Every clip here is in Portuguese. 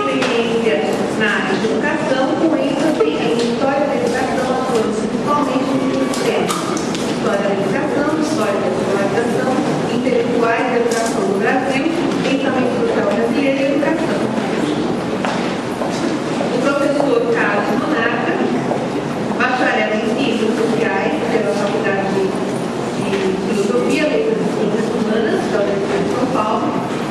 experiência na área de educação, com ênfase em história da educação, atuando principalmente em três temas: história da educação, história da escolarização, intelectuais da educação no Brasil, pensamento social brasileiro e educação. O professor Carlos Monarca, bacharel em Ciências Sociais pela Faculdade de Filosofia, Letras e Ciências Humanas da Universidade de São Paulo,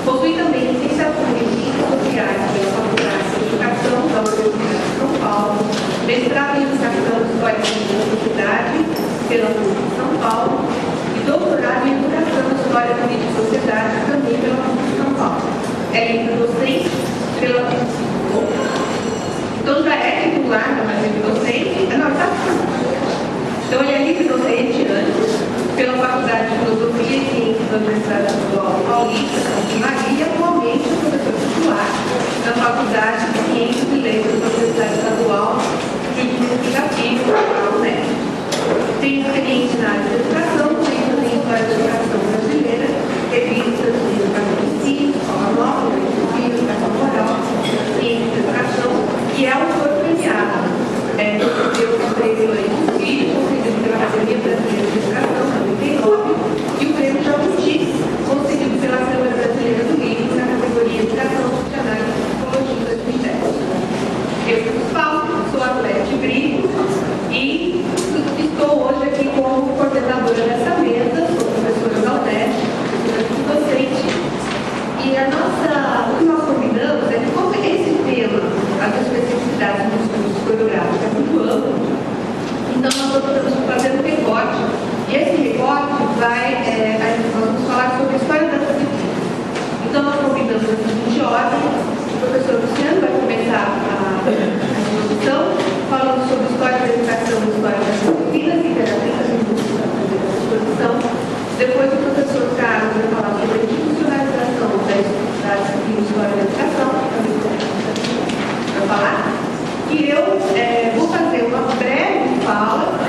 possui também licenciatura em Ciências Sociais pela Faculdade de Educação da Universidade de São Paulo, mestrado em Educação, História da Sociedade pela PUC de São Paulo e doutorado em Educação, História da Vida e Sociedade também pela PUC de São Paulo. É livre docente pela Então já é titular, não é livre docente. Não, está. Então ele é livre docente antes pela Faculdade de Filosofia e Ciências da Universidade Estadual Paulista, em Maria, e atualmente é professor titular da Faculdade de Ciências e Letras da Universidade Estadual de Investigativo, a UNED. Tem experiência na área de educação, tem também história da educação brasileira, revistas de educação em si, escola nova, educação moral, ciência de educação, e é autor premiado. Recebeu o prêmio Filho, concedido pela Academia Brasileira de Educação, em 1999, e o prêmio Jabuti, concedido pela Câmara Brasileira do Livro, na categoria Educação Funcionária e Psicologia 2010. Eu sou Paulo, sou atleta de brinco e estou hoje aqui como coordenadora dessa mesa, sou professora da UNED, professora docente. E o que nós combinamos é que, como esse tema, as especificidades dos estudos coreográficos é muito amplo, então nós estamos fazendo um recorte. E esse recorte nós vamos falar sobre a história da disciplina. Então nós combinamos a seguinte ordem: o professor Luciano vai começar a introdução, falando sobre história da educação, história das disciplinas e terapêuticas em exposição. Depois o professor Carlos vai falar sobre a institucionalização da disciplina História da Educação, para falar. E eu vou fazer uma breve fala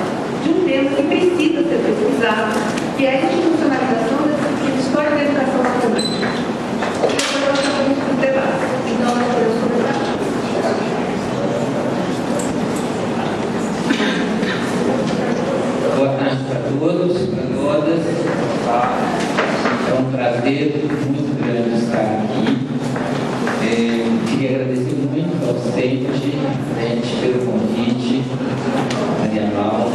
de um tema que precisa ser pesquisado, que é a institucionalização da disciplina História da Educação Matemática. E depois nós vamos para o debate. Então, nós podemos começar. Boa tarde para todos, para todas. É um prazer muito grande estar aqui. Queria agradecer muito ao CENTE pelo convite, Maria Paula,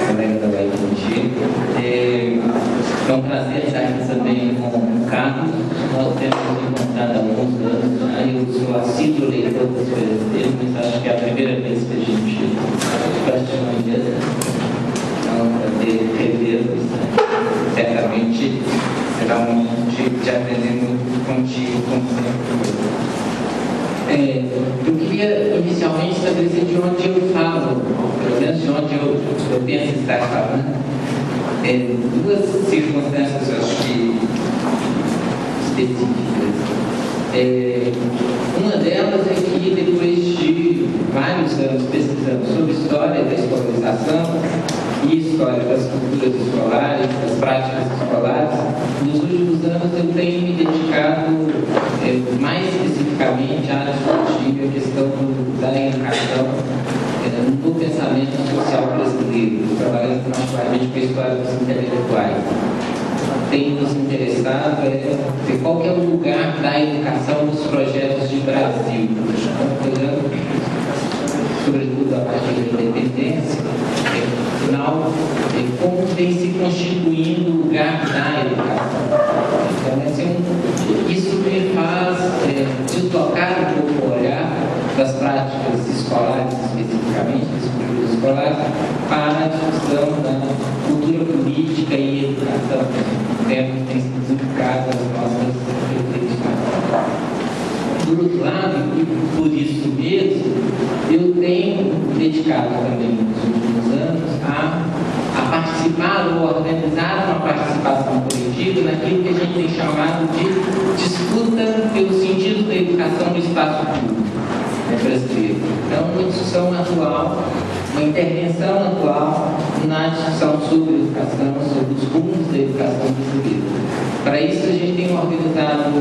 colega da Bahia contigo. É um prazer estar aqui também com o Carlos. Nós temos encontrado há alguns anos já. Eu sou assíduo leitor das coisas dele, mas acho que é a primeira vez que a gente praticou em mesa. Para ter revê-los, certamente será um momento de aprender muito contigo, como sempre. Eu queria inicialmente estabelecer de onde eu falo, pelo menos de onde eu penso estar falando. Duas circunstâncias, eu acho que específicas. Uma delas é que depois de vários anos pesquisando sobre história da escolarização e história das culturas escolares, das práticas escolares, nos últimos anos eu tenho me dedicado mais especificamente a discutir a questão da educação no pensamento social brasileiro, trabalhando particularmente com a história dos intelectuais. Tem nos interessado ver qual que é o lugar da educação nos projetos de Brasil, sobretudo a partir da independência, afinal, como vem se constituindo o lugar da educação. Então, isso me faz deslocar um pouco o olhar das práticas escolares, especificamente, das culturas escolares, para a discussão da cultura política e educação, tema que tem sido publicado nas nossas reflexões. Por outro lado, e por isso mesmo, eu tenho dedicado também nos últimos anos a participar ou organizar uma participação coletiva naquilo que a gente tem chamado de disputa pelo sentido da educação no espaço público brasileiro. Então, uma discussão atual, uma intervenção atual na discussão sobre educação, sobre os rumos da educação brasileira. Para isso, a gente tem organizado um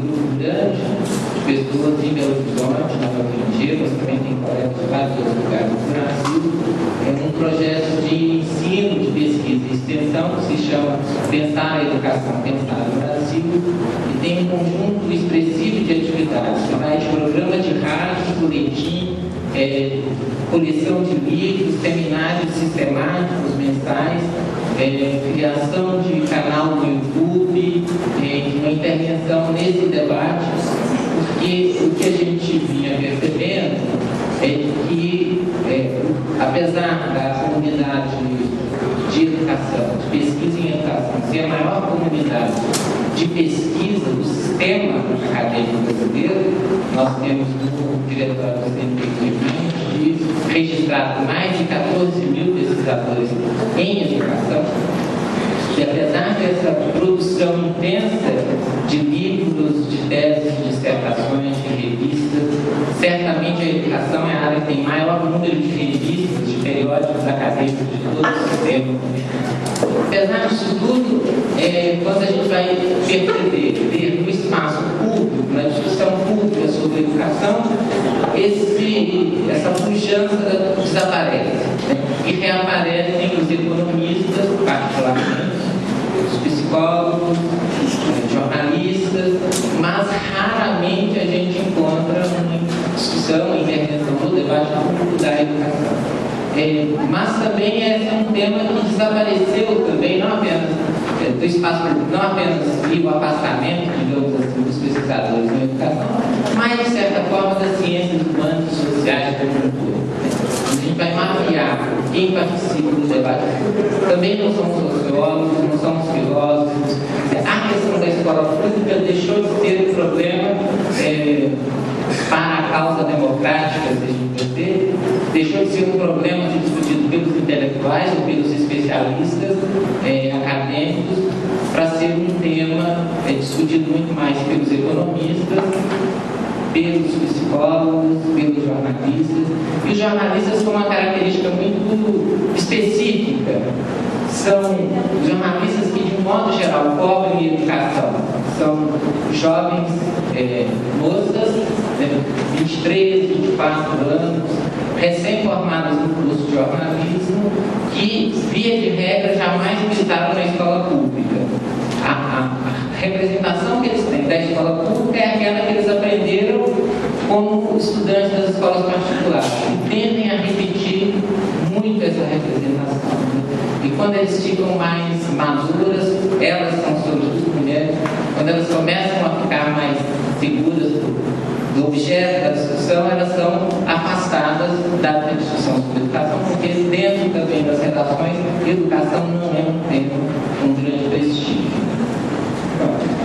grupo grande pessoas em Belo Horizonte, na Rio, mas também tem colegas de vários outros lugares do Brasil. É um projeto de ensino, de pesquisa e extensão que se chama Pensar a Educação, Pensar no Brasil, e tem um conjunto expressivo de atividades, que vai de programa de rádio, boletim, coleção de livros, seminários sistemáticos mensais, criação de canal no YouTube, uma intervenção nesse debate, porque o que a gente vinha percebendo é que, apesar da comunidade de educação, de pesquisa em educação, ser a maior comunidade de pesquisa do sistema acadêmico brasileiro, nós temos no Diretório do CNPq registrado mais de 14 mil pesquisadores em educação, e apesar dessa produção intensa de livros, de teses, de dissertações, de revistas, certamente a educação é a área que tem maior número de revistas, de periódicos acadêmicos de todo o sistema. Apesar disso tudo, quando a gente vai perceber, ver no espaço público, na discussão pública sobre educação, essa pujança desaparece, né? E reaparecem os economistas, particularmente, os psicólogos, jornalistas, mas raramente a gente encontra uma discussão, uma intervenção no debate público da educação. Mas também é um tema que desapareceu também, não apenas do espaço público, não apenas o afastamento, digamos assim, dos pesquisadores na educação, mas, de certa forma, das ciências humanas e sociais da cultura. A gente vai mapear quem participa do debate. Também não somos sociólogos, não somos filósofos. A questão da escola pública deixou de ser um problema para a causa democrática, se a gente ver, deixou de ser um problema discutido pelos intelectuais ou pelos especialistas acadêmicos, para ser um tema discutido muito mais pelos economistas, pelos psicólogos, pelos jornalistas. E os jornalistas com uma característica muito específica. São jornalistas que, de um modo geral, cobrem educação. São jovens moças, 23, 24 anos, recém-formadas no curso de jornalismo, que, via de regra, jamais pisaram na escola pública. A representação que eles têm da escola pública é aquela que eles aprenderam como estudantes das escolas particulares, e tendem a repetir muito essa representação. E quando eles ficam mais maduras, elas são sobretudo mulheres, quando elas começam a ficar mais seguras do objeto da discussão, elas são afastadas da discussão sobre educação, porque dentro também das redações, educação não é um tema com grande prestígio.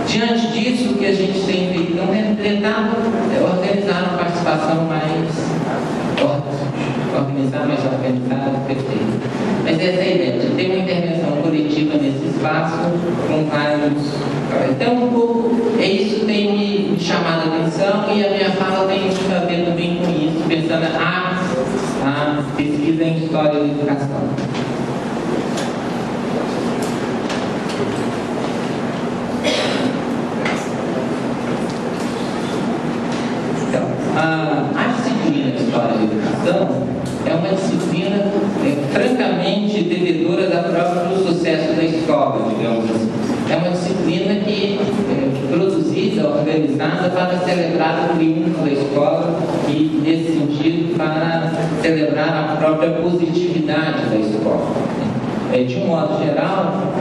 Diante disso, o que a gente tem feito, então, é tentado organizar uma participação mais organizada, perfeita. Mas essa é a ideia, de ter uma intervenção coletiva nesse espaço, com vários... Então, um pouco, isso tem me chamado a atenção, e a minha fala tem muito a ver também com isso, pensando a pesquisa em história da educação. A disciplina de História da Educação é uma disciplina francamente devedora do próprio sucesso da escola, digamos assim. É uma disciplina que é produzida, organizada para celebrar o triunfo da escola e, nesse sentido, para celebrar a própria positividade da escola. De um modo geral,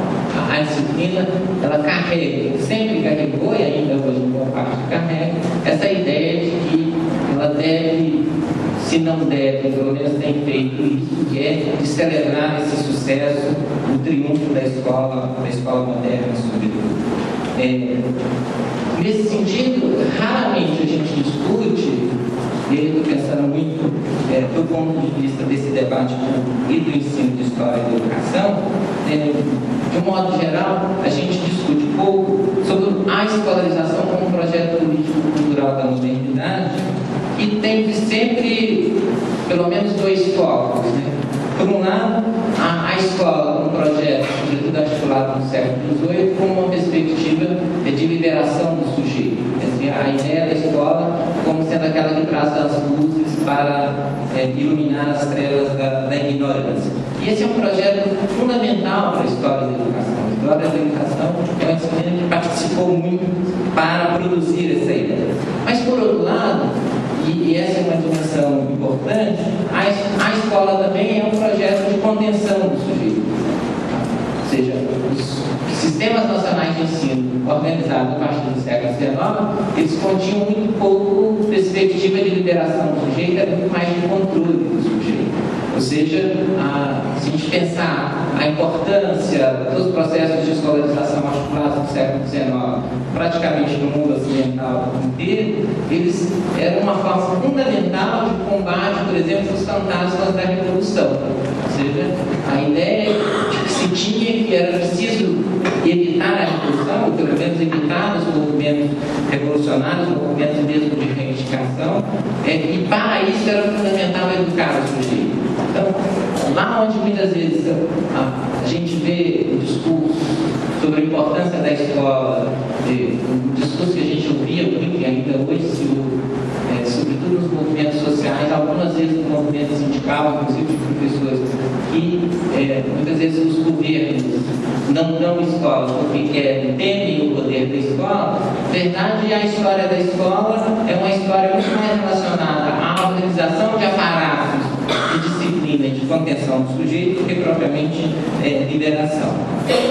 a disciplina, ela carrega, sempre carregou e ainda hoje em boa parte carrega, essa ideia de que ela deve, se não deve, pelo menos tem feito isso, que é de celebrar esse sucesso, o triunfo da escola moderna, sobretudo. Nesse sentido, raramente a gente discute, e eu estou pensando muito do ponto de vista desse debate e do ensino de história e de educação, de um modo geral, a gente discute pouco sobre a escolarização como um projeto político-cultural da modernidade, que tem sempre, pelo menos, dois focos, né? Por um lado, a escola, um projeto, sobretudo articulado no século XVIII, com uma perspectiva de liberação do sujeito. a ideia da escola como sendo aquela que traz as luzes para iluminar as trevas da ignorância. E esse é um projeto fundamental para a história da educação. A história da educação é uma disciplina que participou muito para produzir essa ideia. Mas, por outro lado, e essa é uma dimensão importante, a escola também é um projeto de contenção do sujeito. Ou seja, os sistemas nacionais de ensino organizados a partir do século XIX, eles continham muito pouco perspectiva de liberação do sujeito, é muito mais de controle do sujeito. Ou seja, se a gente pensar a importância dos processos de escolarização articulados no século XIX, praticamente no mundo ocidental inteiro, eles eram uma forma fundamental de combate, por exemplo, dos fantasmas da Revolução. Ou seja, a ideia de que se tinha que era preciso evitar a Revolução, ou pelo menos evitar os movimentos revolucionários, os movimentos mesmo de reivindicação, e para isso era fundamental educar o sujeito. Então, lá onde muitas vezes a gente vê o discurso sobre a importância da escola, um discurso que a gente ouvia muito e ainda hoje se ouve, sobretudo nos movimentos sociais, algumas vezes no movimento sindical, inclusive de professores, que muitas vezes os governos não dão escola porque temem o poder da escola. Na verdade, a história da escola é uma história muito mais relacionada à organização de aparatos de disciplina e de contenção do sujeito do que propriamente liberação.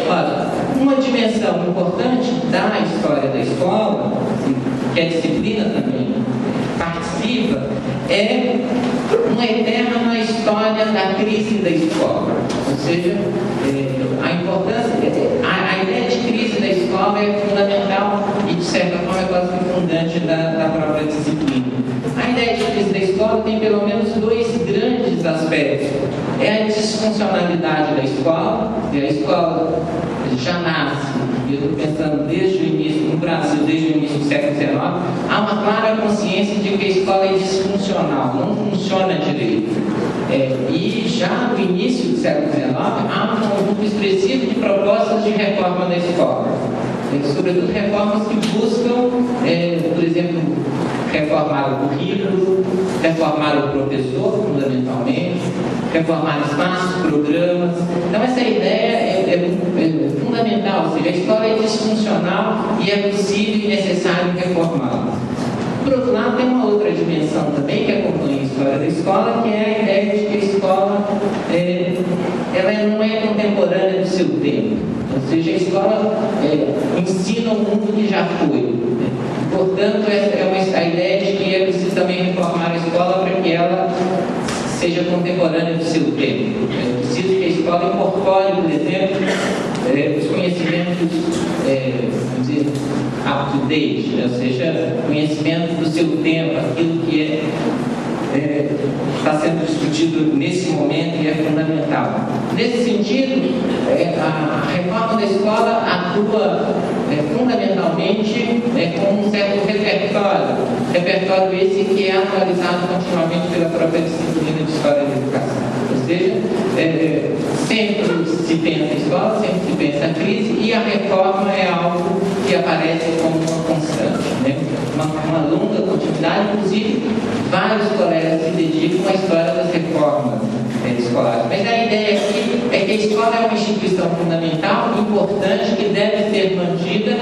Olha, uma dimensão importante da história da escola, que a disciplina também participa, é uma eterna história da crise da escola. Ou seja, a importância, a ideia de crise da escola é fundamental e, de certa forma, é quase que fundante da própria disciplina. A ideia de crise da escola tem pelo menos dois grandes aspectos. É a disfuncionalidade da escola, e a escola já nasce, e eu estou pensando desde o início, no Brasil, desde o início do século XIX, há uma clara consciência de que a escola é disfuncional, não funciona direito. E já no início do século XIX, há um conjunto expressivo de propostas de reforma da escola. Sobretudo reformas que buscam, por exemplo, reformar o currículo, reformar o professor, fundamentalmente, reformar espaços, programas. Então, essa ideia é fundamental, ou seja, a escola é disfuncional e é possível e necessário reformá-la. Por outro lado, tem uma outra dimensão também que acompanha a história da escola, que é a ideia de que a escola ela não é contemporânea do seu tempo. Ou seja, a escola ensina o mundo que já foi. Portanto, a ideia de que é preciso também reformar a escola para que ela seja contemporânea do seu tempo. É preciso que a escola incorpore, por exemplo, os conhecimentos, vamos dizer, up-to-date, ou seja, conhecimento do seu tempo, aquilo que está sendo discutido nesse momento e é fundamental. Nesse sentido, a reforma da escola atua fundamentalmente com um certo repertório esse que é atualizado continuamente pela própria disciplina de História da Educação. Ou seja, sempre se pensa a escola, sempre se pensa a crise, e a reforma é algo que aparece como uma constante, né? uma longa continuidade. Inclusive, vários colegas se dedicam à história das reformas escolares. Mas a ideia aqui é que a escola é uma instituição fundamental, importante, que deve ser mantida,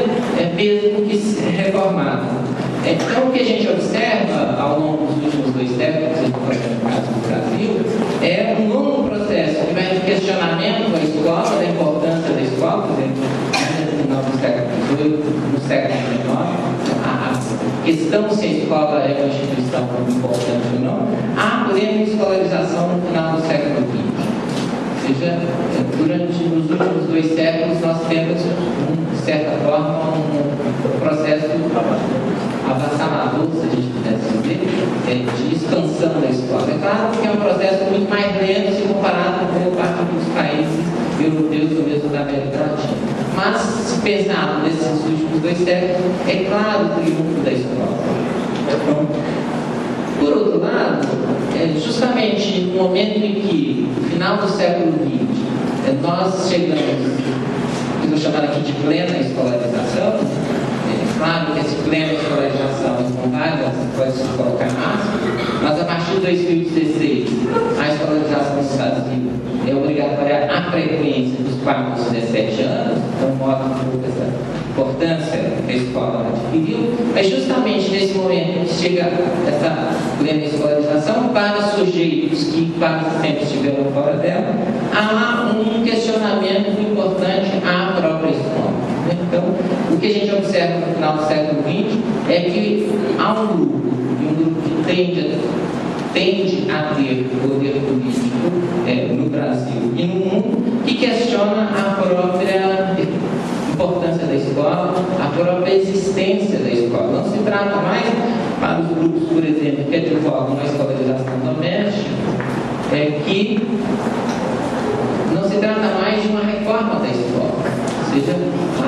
mesmo que reformada. Então, o que a gente observa ao longo dos últimos 2 séculos, no Brasil, é um longo processo que vai de questionamento da escola, da importância da escola, por exemplo, no final do século XVIII, no século XIX, a questão se a escola é uma instituição importante ou não, há plena escolarização no final do século XX. Ou seja, durante os últimos 2 séculos, nós temos, de certa forma, um processo avassalador, se a gente pudesse dizer, de expansão da escola. É claro que é um processo muito mais lento se comparado com a parte dos países europeus ou mesmo da América Latina. Mas, se pensarmos nesses últimos 2 séculos, é claro o triunfo da escola. Então, por outro lado, justamente no momento em que, no final do século XX, nós chegamos, eu vou chamar aqui de plena escolarização, claro que esse pleno de escolarização com várias, pode se colocar máximo, mas a partir de 2016, a escolarização no Brasil é obrigatória à frequência dos 4 aos 17 anos, então mostra um pouco essa importância que a escola adquiriu, mas justamente nesse momento que chega essa plena escolarização para sujeitos que quase sempre estiveram fora dela, há um questionamento importante à própria escola. Então, o que a gente observa no final do século XX é que há um grupo que tende a ter poder político no Brasil e no mundo, que questiona a própria importância da escola, a própria existência da escola. Não se trata mais, para os grupos, por exemplo, que advogam a escolarização doméstica, que não se trata mais de uma reforma da escola. Ou seja,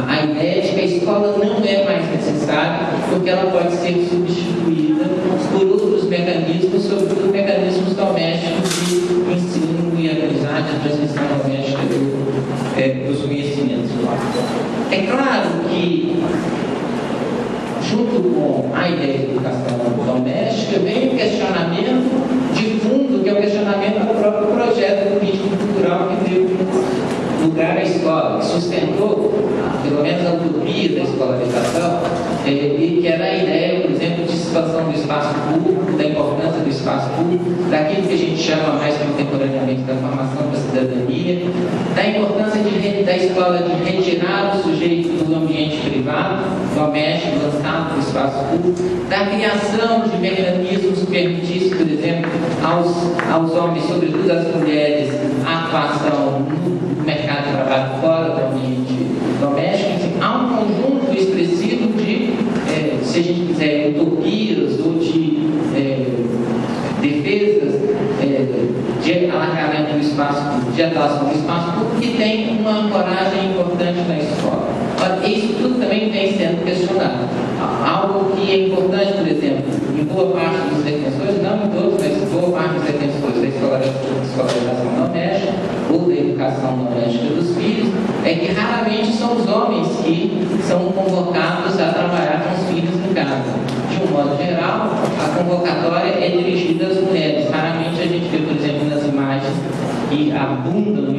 a ideia de que a escola não é mais necessária porque ela pode ser substituída por outros mecanismos, sobretudo mecanismos domésticos de ensino e aprendizagem, de transmissão doméstica dos conhecimentos. É claro que, junto com a ideia de educação doméstica, vem um questionamento de fundo, que é o questionamento do próprio projeto político-cultural que deu lugar à escola, que sustentou, pelo menos, a utopia da escolarização, e que era a ideia, por exemplo, de expansão do espaço público, da importância do espaço público, daquilo que a gente chama mais contemporaneamente da formação da cidadania, da importância da escola de retirar o sujeito do ambiente privado, doméstico, lançado para o espaço público, da criação de mecanismos que permitissem, por exemplo, aos homens, sobretudo às mulheres, a atuação no mercado de trabalho fora do ambiente doméstico. Enfim, há um conjunto expressivo de, se a gente quiser, utopias ou de defesas de alargamento do espaço público, de atuação do espaço público, que tem uma ancoragem importante na escola. Ora, isso tudo também vem sendo questionado. Algo que é importante, por exemplo, em boa parte dos defensores, não em todos, mas em boa parte dos defensores da escolarização doméstica ou da educação doméstica dos filhos, é que raramente são os homens que são convocados a trabalhar com os filhos em casa. De um modo geral, a convocatória é dirigida às mulheres. Raramente a gente vê, por exemplo, nas imagens que abundam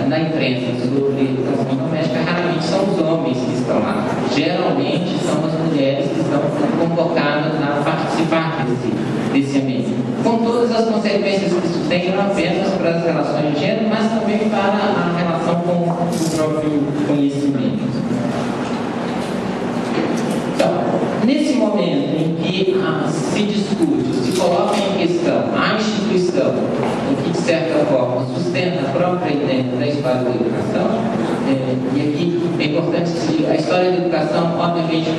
na imprensa sobre educação doméstica, raramente são os homens que estão lá. Geralmente são as mulheres que estão convocadas a participar desse ambiente. Com todas as consequências que isso tem, não apenas para as relações de gênero, mas também para a relação com o próprio conhecimento. Então, nesse momento em que se discute, se coloca em questão a instituição, em que, de certa forma, sustenta a própria ideia da história da educação, e aqui é importante dizer, a história da educação, obviamente,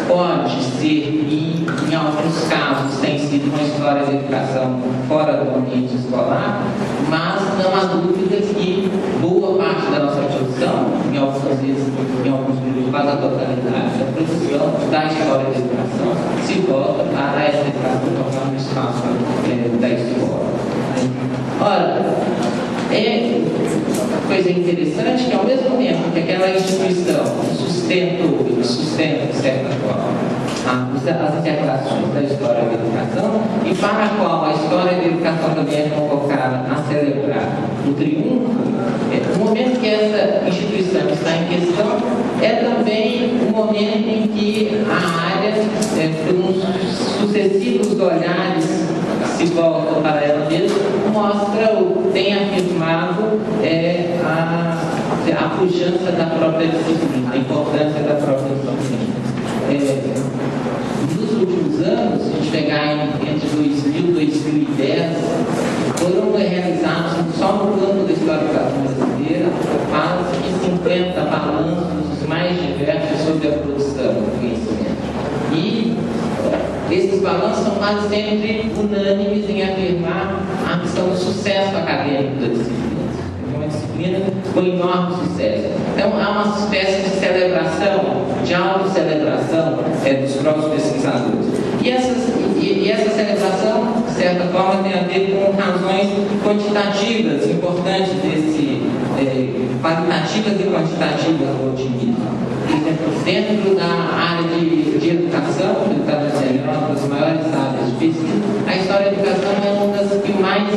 pode ser, e em alguns casos tem sido uma história da educação fora do ambiente escolar, mas não há dúvida que boa parte da nossa produção, em algumas vezes, em alguns períodos, quase a totalidade da produção da história da educação se volta para essa educação tornar no espaço da escola. Ora, é coisa interessante que, ao mesmo tempo que aquela instituição sustenta, de certa forma, as interpretações da história da educação, e para a qual a história da educação também é convocada a celebrar o triunfo, o momento que essa instituição está em questão é também o momento em que a área, por sucessivos olhares se volta para ela mesma, mostra ou tem afirmado a pujança da própria disciplina, a importância da própria disciplina. Nos últimos anos, se a gente pegar entre 2000 e 2010, foram realizados só no campo da história brasileira quase que 50 balanços mais diversos sobre a produção do conhecimento. E esses balanços são quase sempre unânimes em afirmar a questão do sucesso acadêmico da disciplina. É uma disciplina com enorme sucesso. Então, há uma espécie de celebração, de autocelebração dos próprios pesquisadores. E essa celebração, de certa forma, tem a ver com razões quantitativas importantes qualitativas e quantitativas do otimismo. por exemplo, dentro da área de educação, que está dizendo, é uma das maiores áreas de pesquisa, a história da educação é uma das que mais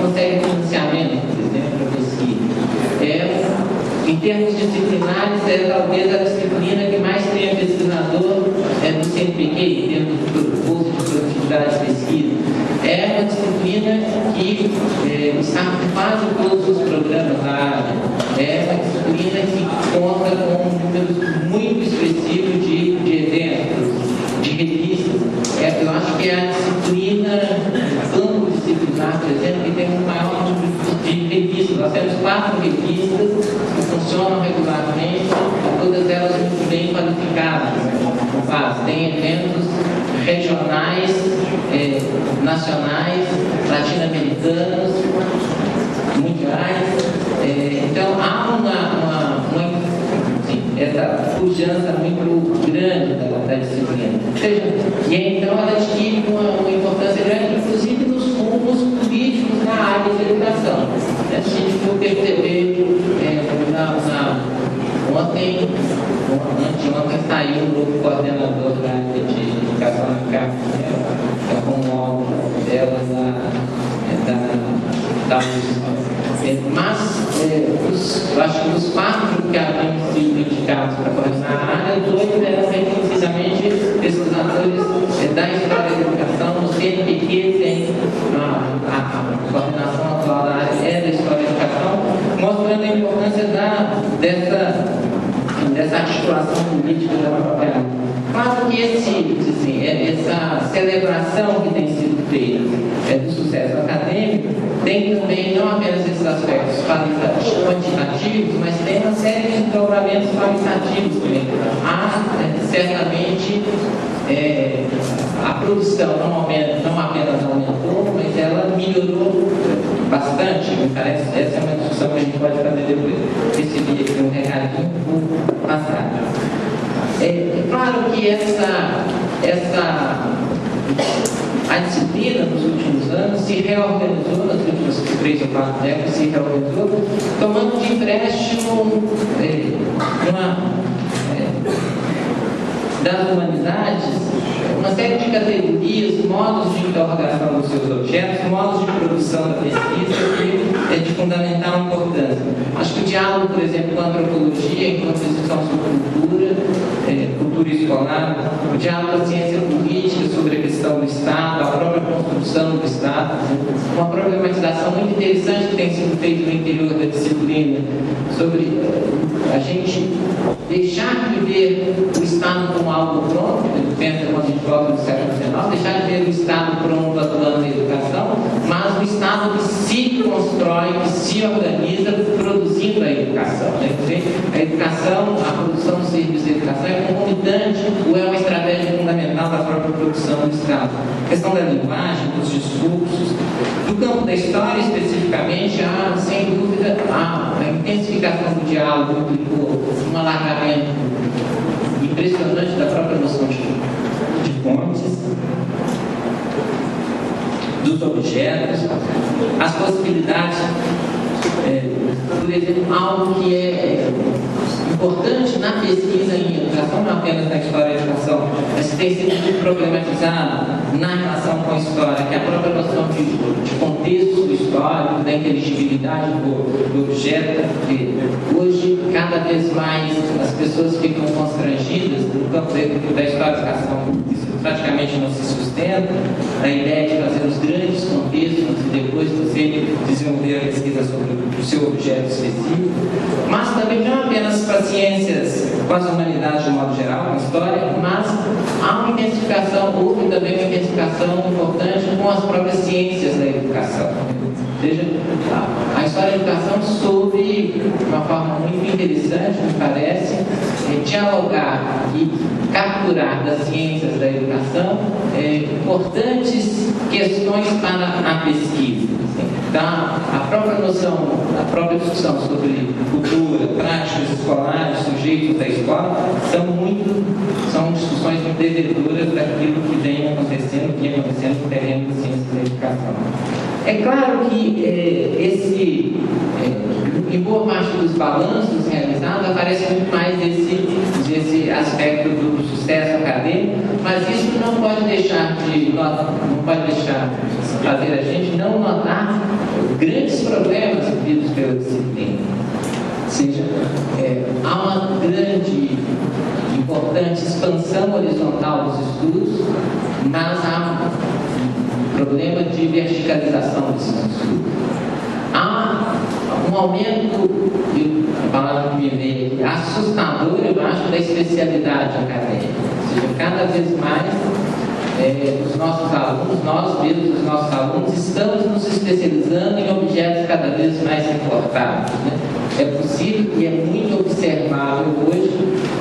consegue financiamento, por exemplo, para pesquisa. Em termos disciplinares, é talvez a disciplina que mais tem pesquisador do CNPq, em termos de curso de produtividade de pesquisa. É uma disciplina que está em quase todos os programas da área. É uma disciplina que conta com um número muito expressivo de eventos, de revistas. Eu acho que é a disciplina disciplinar, por exemplo, que tem um maior número de revistas. Nós temos 4 revistas que funcionam regularmente, todas elas muito bem qualificadas. Tem eventos regionais, nacionais, latino-americanos, mundiais. Então, há essa pujança muito grande da disciplina. E então ela adquire uma importância grande, inclusive nos rumos políticos na área de educação. A gente for perceber, anteontem saiu um novo coordenador da área de educação na CAP, com o álbum dela da USP. Mas eu acho que os 4 que haviam sido indicados para coordenar a área, 2 eram reconhecidamente pesquisadores da história da educação. No CNPq tem a coordenação atual da área da história da educação, mostrando a importância dessa articulação política da própria área. Claro que essa celebração que tem sido feita do sucesso acadêmico tem também não apenas esses aspectos quantitativos, mas tem uma série de desdobramentos qualitativos também. Há, certamente, a produção não apenas aumentou, mas ela melhorou bastante, me parece. Essa é uma discussão que a gente pode fazer depois. Recebi aqui um recadinho por passar. Claro que a disciplina nos últimos anos se reorganizou, nas últimas 3 ou 4 décadas se reorganizou, tomando de empréstimo das humanidades uma série de categorias, modos de interrogação dos seus objetos, modos de produção da pesquisa que é de fundamental importância. Acho que o diálogo, por exemplo, com a antropologia, enquanto discussão sobre cultura escolar, o diálogo com a ciência política sobre a questão do Estado, a própria construção do Estado, uma problematização muito interessante que tem sido feita no interior da disciplina sobre a gente deixar de ver o Estado como algo pronto, pensa quando a gente volta no século XIX, deixar de ver o Estado pronto atuando na educação, mas o Estado que se constrói, que se organiza produzindo a educação. A educação, a produção do serviço de educação é concomitante ou é uma estratégia fundamental da própria produção do Estado. A questão da linguagem, dos discursos, do campo da história especificamente, há, sem dúvida, a intensificação do diálogo implicou um alargamento impressionante da própria noção de fontes, dos objetos, as possibilidades, por exemplo, algo que é importante na pesquisa em educação, não apenas na história da educação, mas que tem sido muito problematizado na relação com a história, que é a própria noção de contexto histórico, da inteligibilidade do objeto, que hoje, cada vez mais, as pessoas ficam constrangidas no campo da história da educação, isso praticamente não se sustenta, a ideia de fazer os grandes contextos e depois você desenvolver a pesquisa sobre o seu objeto específico, mas também não apenas para ciências, com as humanidades de modo geral, com a história, mas há uma intensificação, houve também uma intensificação importante com as próprias ciências da educação. Ou seja, a história da educação soube, de uma forma muito interessante, me parece, dialogar e capturar das ciências da educação importantes questões para a pesquisa. Então, a própria noção, a própria discussão sobre cultura, práticas escolares, sujeitos da escola, são discussões muito devedoras daquilo que vem acontecendo no terreno da ciência da educação. É claro que em boa parte dos balanços realizados aparece muito mais desse aspecto do sucesso acadêmico, mas isso não pode deixar fazer a gente não notar grandes problemas vividos pela disciplina. Ou seja, há uma grande, importante expansão horizontal dos estudos, mas há um problema de verticalização desses estudos. Há um aumento, a palavra que me veio aqui, assustador, eu acho, da especialidade acadêmica. Ou seja, cada vez mais os nossos alunos, nós mesmos, os nossos alunos, estamos nos especializando em objetos cada vez mais importados, né? É possível e é muito observável hoje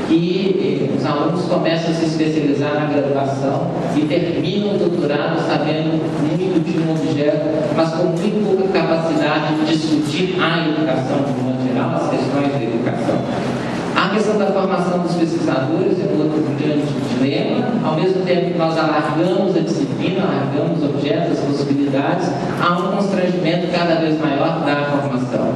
que os alunos começam a se especializar na graduação e terminam o doutorado sabendo muito de um objeto, mas com muito pouca capacidade de discutir a educação de modo geral, as questões da educação. A questão da formação dos pesquisadores é um outro grande dilema. Ao mesmo tempo que nós alargamos a disciplina, alargamos objetos, as possibilidades, há um constrangimento cada vez maior da formação.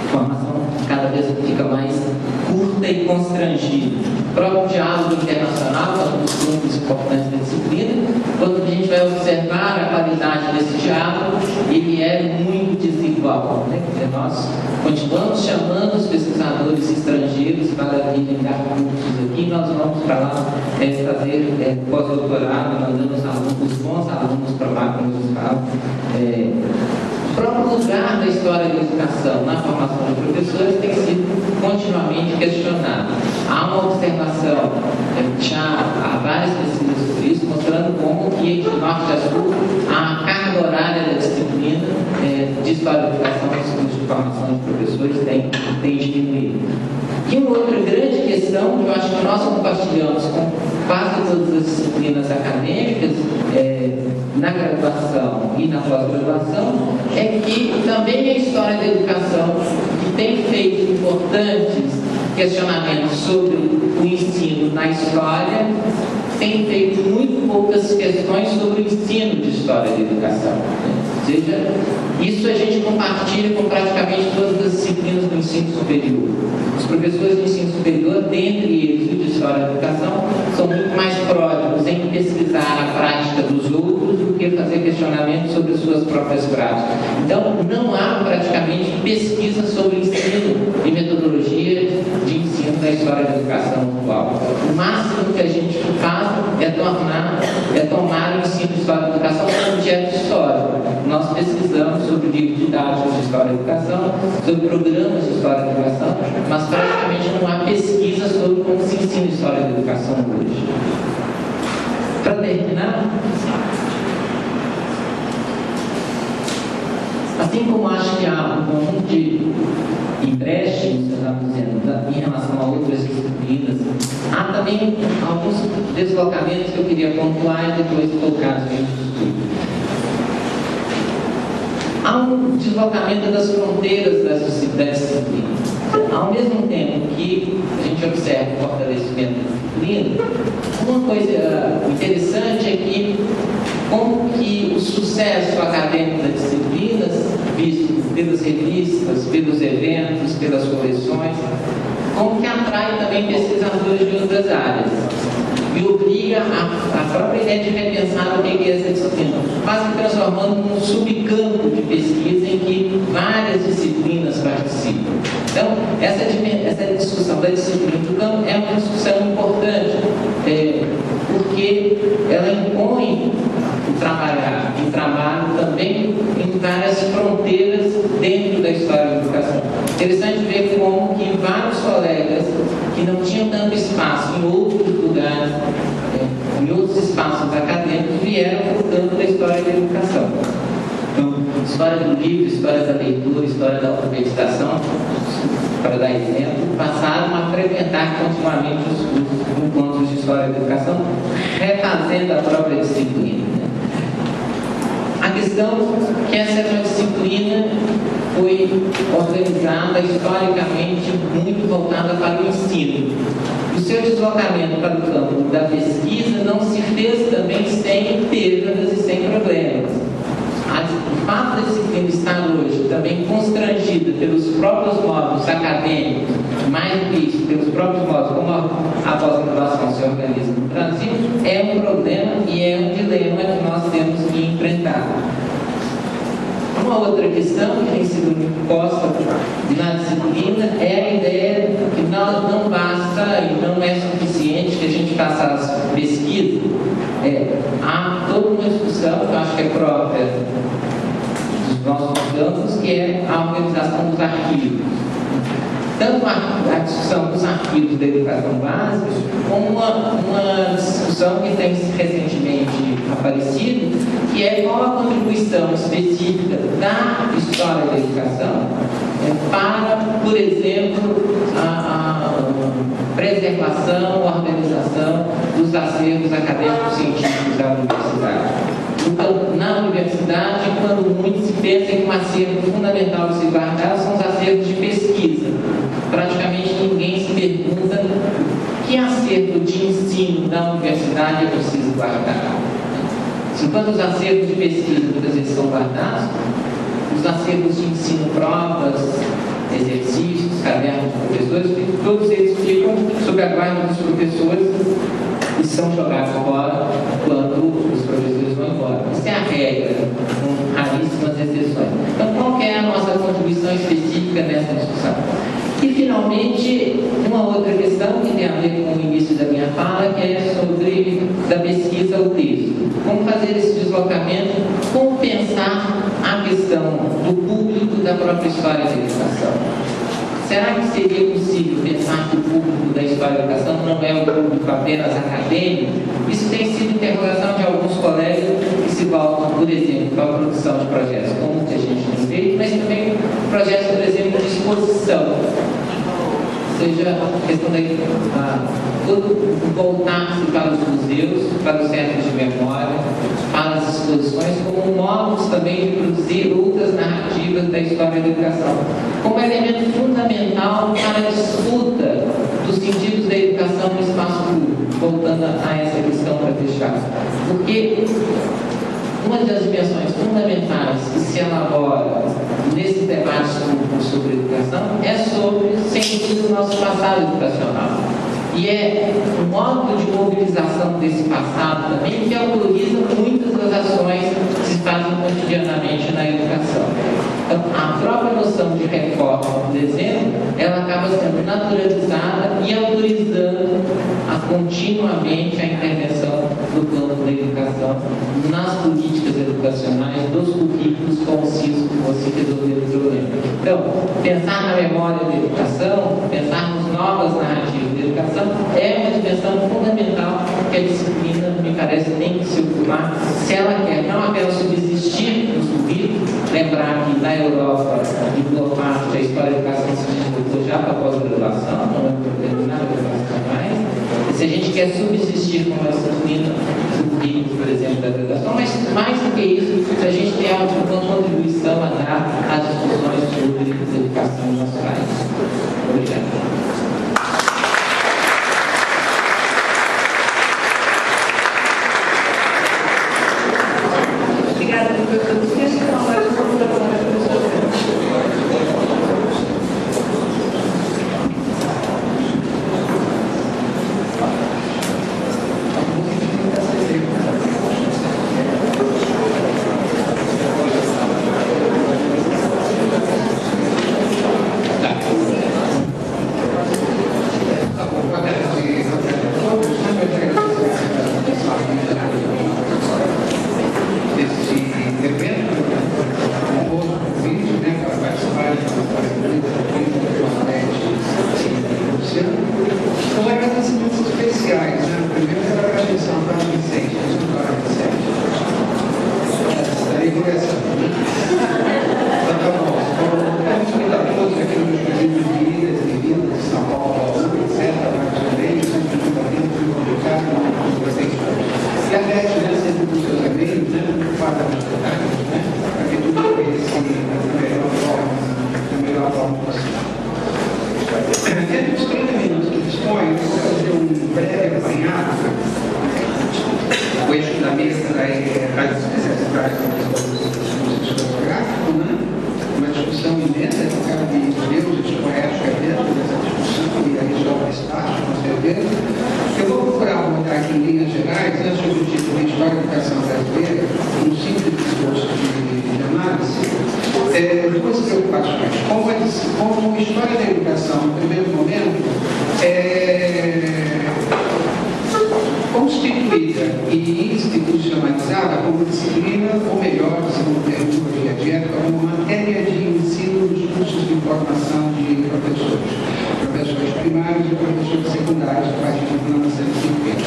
A formação cada vez fica mais curta e constrangida. O próprio diálogo internacional é um dos pontos importantes da disciplina. Quando a gente vai observar a qualidade desse diálogo, ele é muito desigual, né? Nós continuamos chamando os pesquisadores estrangeiros para virem dar cursos aqui, nós vamos para lá fazer pós-doutorado, mandando os bons alunos para lá, como eles falam. O próprio lugar da história da educação na formação de professores tem sido continuamente questionado. Há uma observação, já há várias pesquisas sobre isso, mostrando como que, de norte a sul, a carga horária da disciplina de história da educação nos cursos de formação de professores tem diminuído. E uma outra grande questão que eu acho que nós compartilhamos com quase todas as disciplinas acadêmicas, na graduação e na pós-graduação, é que também a história da educação, que tem feito importantes questionamentos sobre o ensino na história, tem feito muito poucas questões sobre o ensino de história da educação. Ou seja, isso a gente compartilha com praticamente todas as disciplinas do ensino superior. Os professores do ensino superior, dentre eles o de História da Educação, são muito mais pródigos em pesquisar a prática dos outros do que fazer questionamentos sobre as suas próprias práticas. Então, não há praticamente pesquisa sobre ensino e metodologia de ensino da História da Educação atual. O máximo que a gente faz é tomar o ensino de História da Educação como objeto histórico. Nós pesquisamos sobre livros didáticos de História da Educação, sobre programas de História da Educação, mas praticamente não há pesquisa sobre como se ensina História da Educação hoje. Para terminar, assim como acho que há um conjunto de empréstimos, estamos dizendo, em relação a outras disciplinas, há também alguns deslocamentos que eu queria pontuar e depois colocar no estudo. Há um deslocamento das fronteiras da disciplina. Ao mesmo tempo que a gente observa o fortalecimento da disciplina, uma coisa interessante é que como que o sucesso acadêmico das disciplinas, visto pelas revistas, pelos eventos, pelas coleções, como que atrai também pesquisadores de outras áreas e obriga a própria ideia de repensar o que é essa disciplina, quase transformando num subcampo de pesquisa em que várias disciplinas participam. Então, essa discussão da disciplina do campo é uma discussão importante, porque ela impõe o trabalho também em várias fronteiras dentro da história da educação. Interessante ver como que vários colegas que não tinham tanto espaço em outros lugares, em outros espaços acadêmicos, vieram para o campo da história da educação. Então, história do livro, história da leitura, história da alfabetização, para dar exemplo, passaram a frequentar continuamente os encontros de história da educação, refazendo a própria disciplina. A questão é que essa é uma disciplina foi organizada historicamente muito voltada para o ensino. O seu deslocamento para o campo da pesquisa não se fez também sem perdas e sem problemas. próprios modos como a pós-graduação se organiza no Brasil, é um problema e é um dilema que nós temos que enfrentar. Uma outra questão que tem sido muito posta na disciplina é a ideia que não basta e não é suficiente que a gente faça as pesquisas. Há toda uma discussão que eu acho que é própria dos nossos campos, que é a organização dos arquivos. Tanto a discussão dos arquivos da educação básica, como uma discussão que tem recentemente aparecido, que é qual a contribuição específica da história da educação para, por exemplo, a preservação, organização dos acervos acadêmicos científicos da universidade. Então, na universidade, quando muito se pensa que um acervo fundamental de se guardar são os acervos de pesquisa. Praticamente ninguém se pergunta que acervo de ensino da universidade é preciso guardar. Enquanto os acervos de pesquisa muitas vezes são guardados, os acervos de ensino, provas, exercícios, cadernos de professores, todos eles ficam sob a guarda dos professores e são jogados fora quando os professores vão embora. Isso é a regra, com raríssimas exceções. Então, qual é a nossa contribuição específica nessa discussão? E, finalmente, uma outra questão que tem a ver com o início da minha fala, que é sobre da pesquisa ao texto. Como fazer esse deslocamento, como pensar a questão do público da própria história da educação. Será que seria possível pensar que o público da história da educação não é um público apenas acadêmico? Isso tem sido interrogação de alguns colegas que se voltam, por exemplo, para a produção de projetos como o que a gente tem feito, mas também projetos, por exemplo, de exposição. Ou seja, a questão da voltar-se para os museus, para os centros de memória, para as exposições, como modos também de produzir outras narrativas da história da educação, como elemento fundamental para a disputa dos sentidos da educação no espaço público, voltando a essa questão para fechar. Porque uma das dimensões fundamentais que se elabora nesse debate sobre educação é sobre, sem dúvida, o nosso passado educacional. E é um modo de mobilização desse passado também que autoriza muitas das ações que se fazem cotidianamente na educação. Então, a própria noção de reforma, por exemplo, ela acaba sendo naturalizada e autorizando continuamente a intervenção do campo da educação nas políticas educacionais, dos currículos concisos que você resolver o problema. Então, pensar na memória da educação, pensar nas novas narrativas da educação, é uma dimensão fundamental que a disciplina, me parece, tem que se ocupar, se ela quer não apenas subsistir nos currículos, lembrar que na Europa, em boa parte, a história da educação se desenvolveu já para a pós-graduação, não é por determinada graduação mais. Se a gente quer subsistir com essa disciplina do currículo, por exemplo, da graduação, mas mais do que isso, se a gente tem alguma contribuição a dar às discussões sobre educação em nosso país. Obrigado. Obrigada, professor. Deixa eu falar mais um pouco da palavra do professor. O eixo da mesa é rádios especiais, história da educação, no primeiro momento, é constituída e institucionalizada como disciplina, ou melhor, segundo a terminologia de época, como matéria de ensino dos cursos de formação de professores primários e professores secundários, a partir de 1950.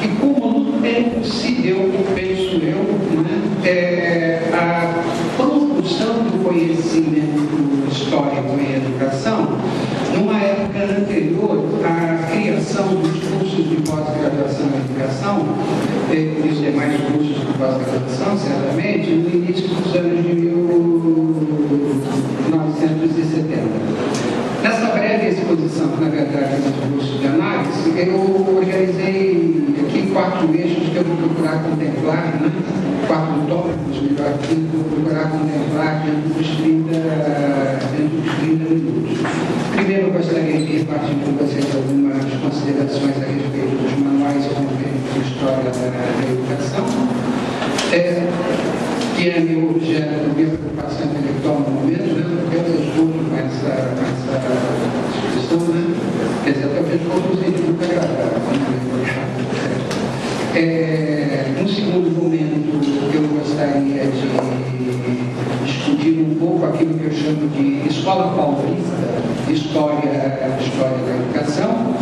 E como no tempo se deu, penso eu, né, a produção do conhecimento histórico em educação, numa época anterior à criação dos cursos de pós-graduação em educação, e os demais cursos de pós-graduação, certamente, no início dos anos de 1970. Nessa breve exposição, na verdade, do curso de análise, eu organizei aqui 4 eixos que eu vou procurar contemplar, né? 4 tópicos, melhor que eu vou procurar contemplar dentro dos 30 minutos. Primeiro, eu gostaria de partir com vocês algumas considerações a respeito dos manuais convênios de história da educação, que é meu objeto, minha preocupação intelectual no momento, né? Porque eu respondo com essa discussão, né? Quer dizer, até o respondo no sentido muito agradável. Num segundo momento, eu gostaria de discutir um pouco aquilo que eu chamo de escola paulista, história da educação.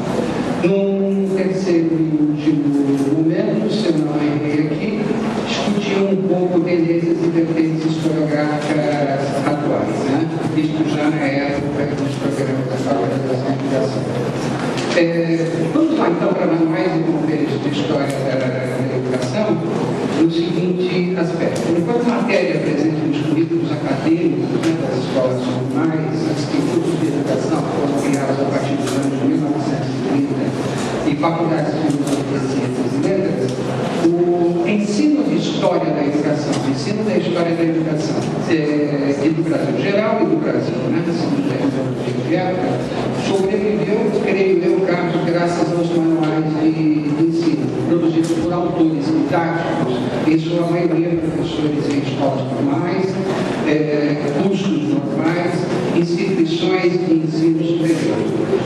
Num terceiro e último momento, se eu não errei aqui, discutir um pouco tendências e vertentes historiográficas atuais, né? Isto já na época dos programas da Faculdade de Educação. Vamos lá então para manuais e convênios de história da educação, no seguinte aspecto. Enquanto matéria presente nos currículos acadêmicos, né, das escolas normais, institutos de educação foram criados a partir dos anos 1930 e faculdades de ciências e letras, o ensino de história da educação, o ensino da história da educação e do Brasil geral e do Brasil, né, segundo a terminologia de época, sobreviveu, creio eu, graças aos manuais de ensino, produzidos por autores didáticos, em sua maioria professores em escolas normais, cursos normais, instituições de ensino superior.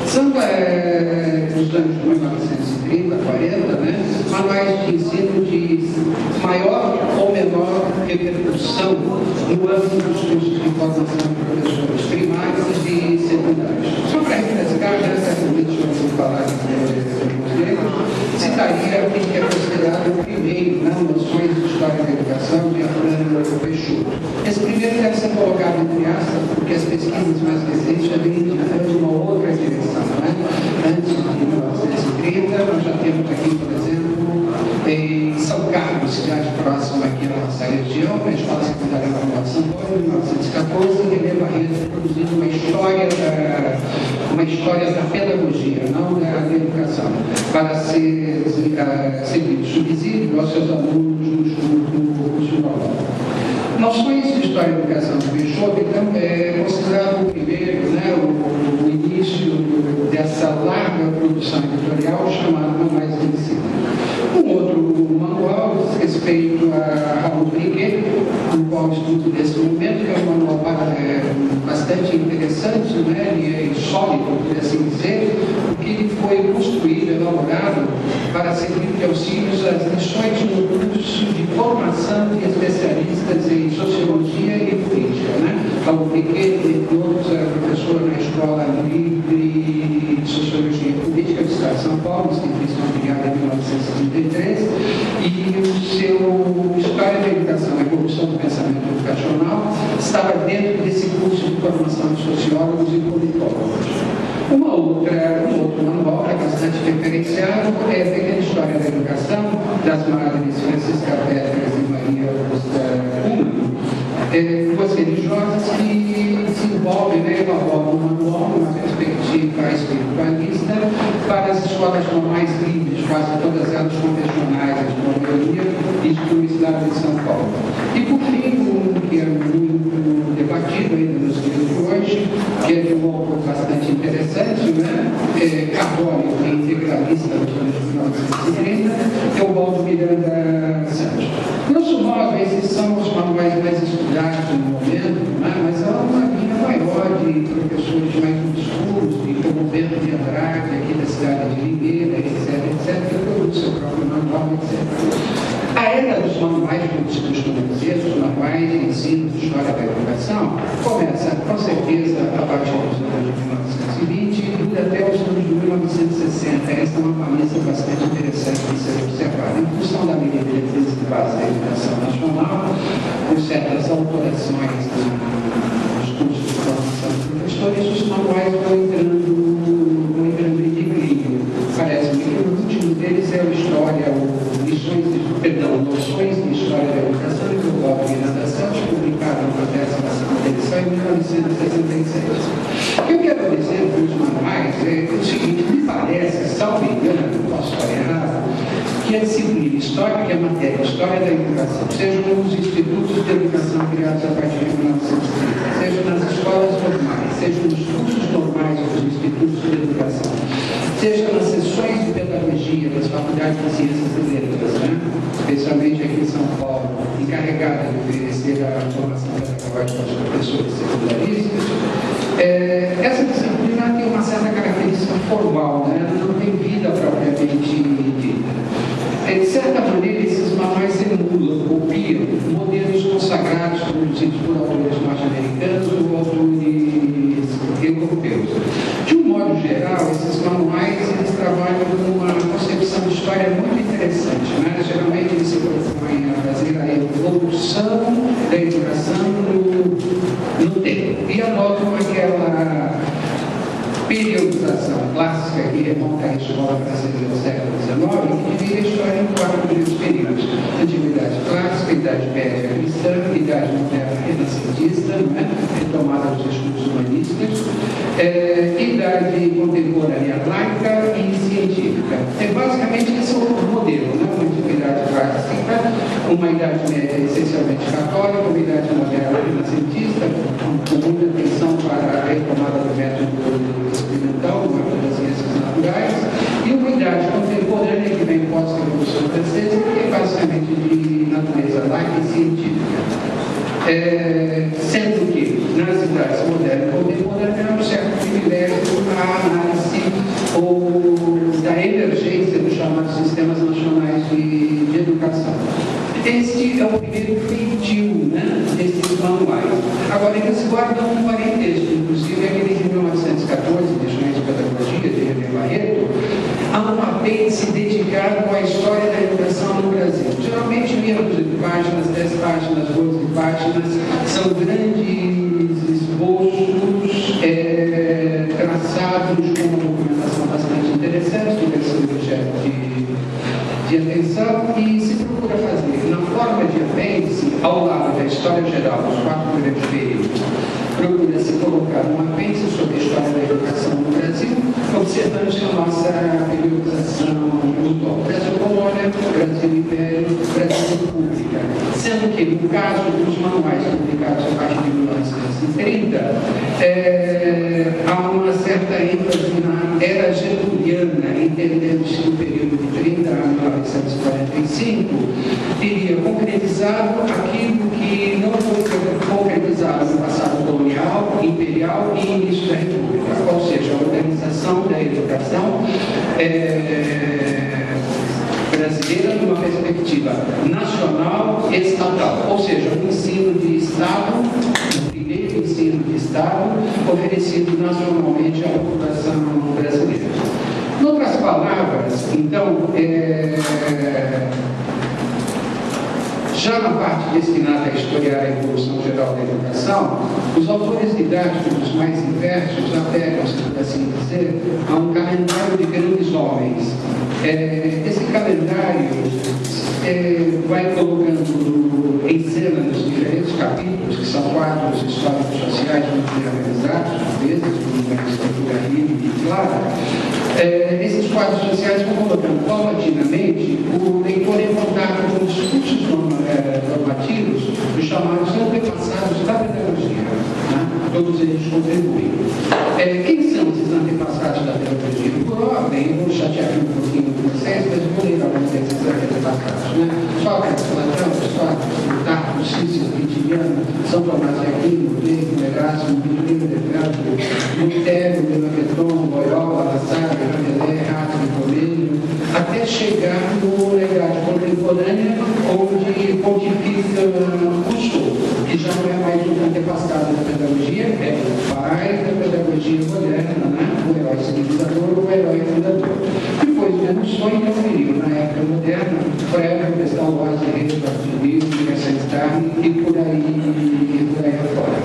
São dos anos 1930, 40, né, manuais de ensino de maior ou menor repercussão no âmbito dos cursos de formação de professores primários e secundários. Só para refrescar, certamente eu vou falar de negros, citaria aquilo que é considerado o primeiro, né, noções de história da educação de Afrânio Peixoto. Esse primeiro deve ser colocado entre aspas, porque as pesquisas mais recentes já vêm indicando uma outra direção, né? Antes de 1930, nós já temos aqui, por exemplo, em São Carlos, cidade próxima aqui à nossa região, a Escola Secundária Nacional de São Paulo, em 1914, René Barreto produzindo uma história da pedagogia, não da educação, para ser servido subsídio aos seus alunos do curso normal. Noções de história da educação de Peixoto, então, é considerado o primeiro, né, o início dessa larga produção editorial chamada Manuais de Ensino. Um outro manual diz respeito a Raul Briquet, no qual estudo desse momento, que é um manual bastante interessante, né, e sólido, por assim dizer, porque ele foi construído, elaborado para servir de auxílios às lições no curso de formação de especialistas em sociologia e política, né? Raul Briquet, entre outros, era professor na Escola Livre de Sociologia e Política do Estado de São Paulo, instituição criada em 1933, e o seu História da Educação, a Evolução do Pensamento Educacional, estava dentro desse curso de formação de sociólogos e politólogos. Um outro manual que é bastante referenciado é a Pequena História da Educação, das Madres Francisca Petras e Maria Augusta Uma, duas religiosas que desenvolvem, né, elaboram um manual, uma perspectiva espiritualista para as escolas normais livres, quase todas elas convencionais, a maioria, e do estado de São Paulo. E por fim, um que é muito debatido ainda nos dias de hoje, que é de um autor bastante interessante, né? Católico e integralista dos anos 1930, que é o Waldo Miranda Santos. Grosso modo, esses são os manuais mais estudados no momento, manuais de ensino de história da educação começa, com certeza, a partir dos anos de 1920 e dura até os anos de 1960. Essa é uma premissa bastante interessante de ser observada. Em função da lei de diretrizes de base da educação nacional, por certas alterações dos cursos de formação de professores, os manuais vão entrando em declínio. Parece-me que o último deles é o História, Noções de História da Educação e Filosofia e Natação, publicado na 12ª edição em 1966. O que eu quero dizer para os manuais é o seguinte: me parece, salvo engano, posso estar errado, que a disciplina História, que é a matéria História da Educação, seja nos institutos de educação criados a partir de 1930, seja nas escolas normais, seja nos cursos normais dos institutos de educação, seja nas sessões de pedagogia das faculdades de ciências e letras, né? Especialmente aqui em São Paulo, encarregada de oferecer a formação pedagógica aos professores secundaristas, essa disciplina tem uma certa característica formal, né? Não tem vida propriamente dita. De certa maneira, esses manuais emulam, copiam modelos consagrados produzidos por autores norte-americanos ou autores europeus. De um modo geral, esses manuais eles trabalham com uma concepção de história muito interessante, né? Geralmente eles se propõem a fazer a evolução da educação no tempo e adotam aquela periodização clássica que remonta à escola brasileira do século XIX, que divide a história em 4 grandes períodos: Antiguidade Clássica, Idade Média Cristã, Idade Moderna Renascentista, retomada dos estudos humanistas, Idade Contemporânea Laica e Científica. Basicamente, esse é o modelo, né? Uma Antiguidade Clássica, uma Idade Média essencialmente católica, uma Idade Moderna Renascentista, com muita atenção para a retomada do método experimental, do método das ciências naturais, e uma idade contemporânea que vem pós-revolução francesa, que é basicamente de natureza laica e científica. Sendo que, nas idades moderna e contemporânea, há um certo privilégio à análise da emergência dos chamados sistemas nacionais de educação. Este é o primeiro feitio, né, desses manuais. Agora, eles guardam um parentesco, inclusive aquele de 1914, Lições de Pedagogia, de René Barreto, há um apêndice dedicado à história da educação no Brasil. Geralmente, meia dúzia de páginas, 10 páginas, 12 páginas, são grandes esboços traçados com uma documentação bastante interessante, que deve ser objeto de atenção, e se procura fazer, na forma de apêndice, ao lado da história geral dos 4 grandes períodos, procura-se colocar um apêndice sobre a história da educação no Brasil, observando a nossa periodização mutual: Brasil Colônia, Brasil Império, Brasil República. Sendo que, no caso dos manuais publicados a partir de 1930, há uma certa ênfase na era getuliana, entendendo-se que o período de 30 a 1945 teria concretizado aquilo que não foi concretizado no passado colonial, imperial e início da República, ou seja, a organização da educação brasileira numa perspectiva nacional e estatal, ou seja, um ensino de Estado, o primeiro ensino de Estado oferecido nacionalmente à população brasileira. Em outras palavras, então, já na parte destinada a historiar a evolução geral da educação, os autores didáticos mais inversos apegam-se, por assim dizer, a um calendário de grandes homens. Esse calendário vai colocando em cena nos diferentes capítulos, que são quadros históricos sociais muito bem organizados, por vezes, com uma estrutura livre e clara. Esses quadros sociais vão colocando paulatinamente o leitor em contato com os cursos normativos dos chamados antepassados da pedagogia. Né? Todos eles contribuem. Quem são esses antepassados da pedagogia? Por ordem, eu vou chatear aqui um pouquinho com vocês, mas vou ler alguns desses antepassados. Né? Sócrates, Platão, Aristóteles, Plutarco, Cícero, Quintiliano, São Tomás de Aquino, Bacon, Erasmo, Vitorino de Franco, Lutero, Melanchthon, Loyola, La Salle, Rabelais, Hartley, Comênio, até chegar no legado contemporâneo, onde pontifica Rousseau. que já não é mais um antepassado da pedagogia, é o pai da pedagogia moderna, né? O herói civilizador, o herói fundador. Depois denunçou e referiu, na época moderna, Freire, Pestalozzi, Reis, Bartolomeu, Gassenstein e por aí afora.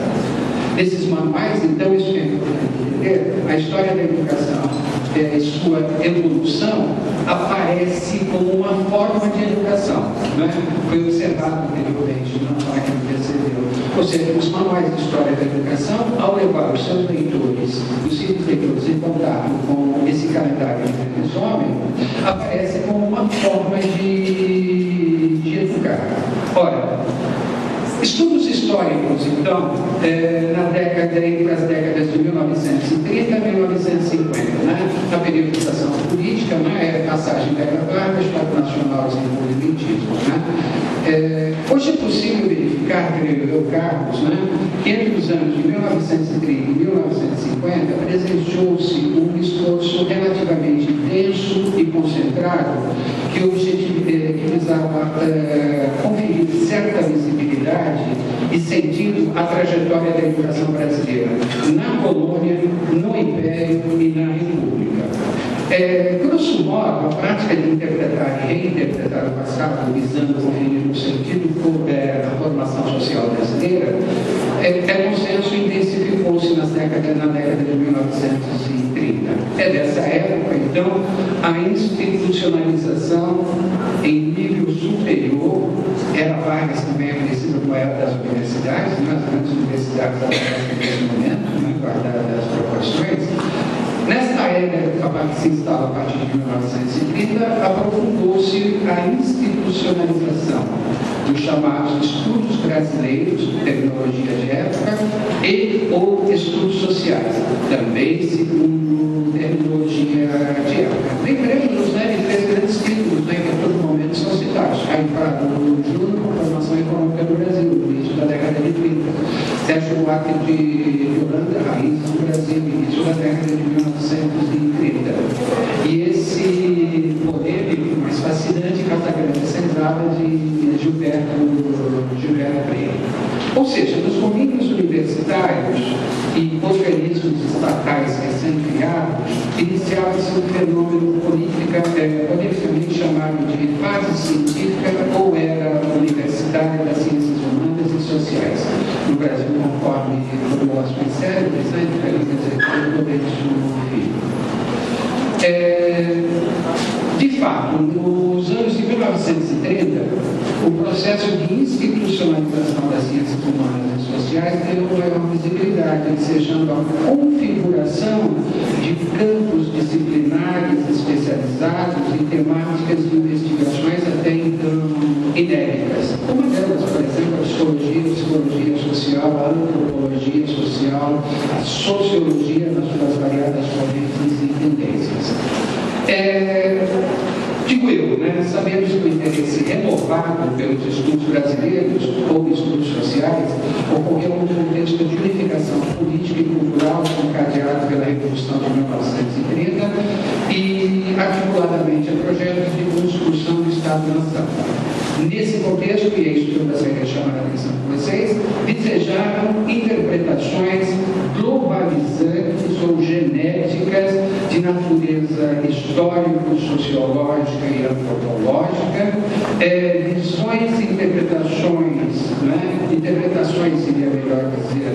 Nesses manuais, então, isso é importante entender, a história da educação e sua evolução aparece como uma forma de educação, né? Foi observado anteriormente, não só que percebeu. Ou seja, os manuais de história da educação, ao levar os seus leitores, os simples leitores, em contato com esse calendário de homem, aparece como uma forma de educar. Ora, estudos históricos, então, entre as décadas de 1930 e 1950, né? Na periodização política, né? Passagem da Vargas, Estado Nacional e Desenvolvimentismo. Né? Hoje é possível verificar, creio eu, Carlos, né? Que entre os anos de 1930 e 1950 presenciou-se um esforço relativamente denso e concentrado que visava conferir certa visibilidade e sentido à trajetória da educação brasileira na colônia, no Império e na República. Grosso modo, a prática de interpretar e reinterpretar o passado, visando conferir o sentido da formação social brasileira, consenso intensificou-se na década de 1930. É dessa época, então, a institucionalização em nível superior. Era Vargas também é conhecido como era das universidades, né? As grandes universidades nesse momento, né? Guardadas as proporções. Nesta era que se instala a partir de 1930, aprofundou-se a institucionalização dos chamados estudos brasileiros, tecnologia de época, e ou estudos sociais, também segundo terminologia de época. Lembremos, né, de três grandes títulos, né, que a todo momento são citados. Aí para o Júnior, com formação econômica do Brasil, no início da década de 30. Sérgio Buarque de Holanda, Raízes do Brasil, início da década de 1930. E esse polêmico, mais fascinante, Casagrande Senzalas e Gilberto Freire. Ou seja, nos domínios universitários e organismos estatais recém-criados, iniciava-se um fenômeno politicamente chamado de fase científica ou era universitária das ciências humanas e sociais. No Brasil, conforme formulações célebres, né, de fato, nos anos de 1930, o processo de institucionalização das ciências humanas e sociais ganhou maior visibilidade, ensejando a configuração de campos disciplinares especializados em temáticas de investigações até então inéditas. Uma delas, por exemplo, a psicologia social, a antropologia social, a sociologia nas suas variadas correntes e tendências. Digo eu, né, sabemos que o interesse renovado pelos estudos brasileiros ou estudos sociais ocorreu no contexto de unificação política e cultural encadeado pela Revolução de 1930 e articuladamente a projetos de construção do Estado-nação. Nesse contexto, e é isso que eu gostaria de chamar a atenção de vocês, desejaram interpretações globalizantes ou genéticas de natureza histórico-sociológica e antropológica, visões e interpretações, né? Interpretações, seria melhor dizer,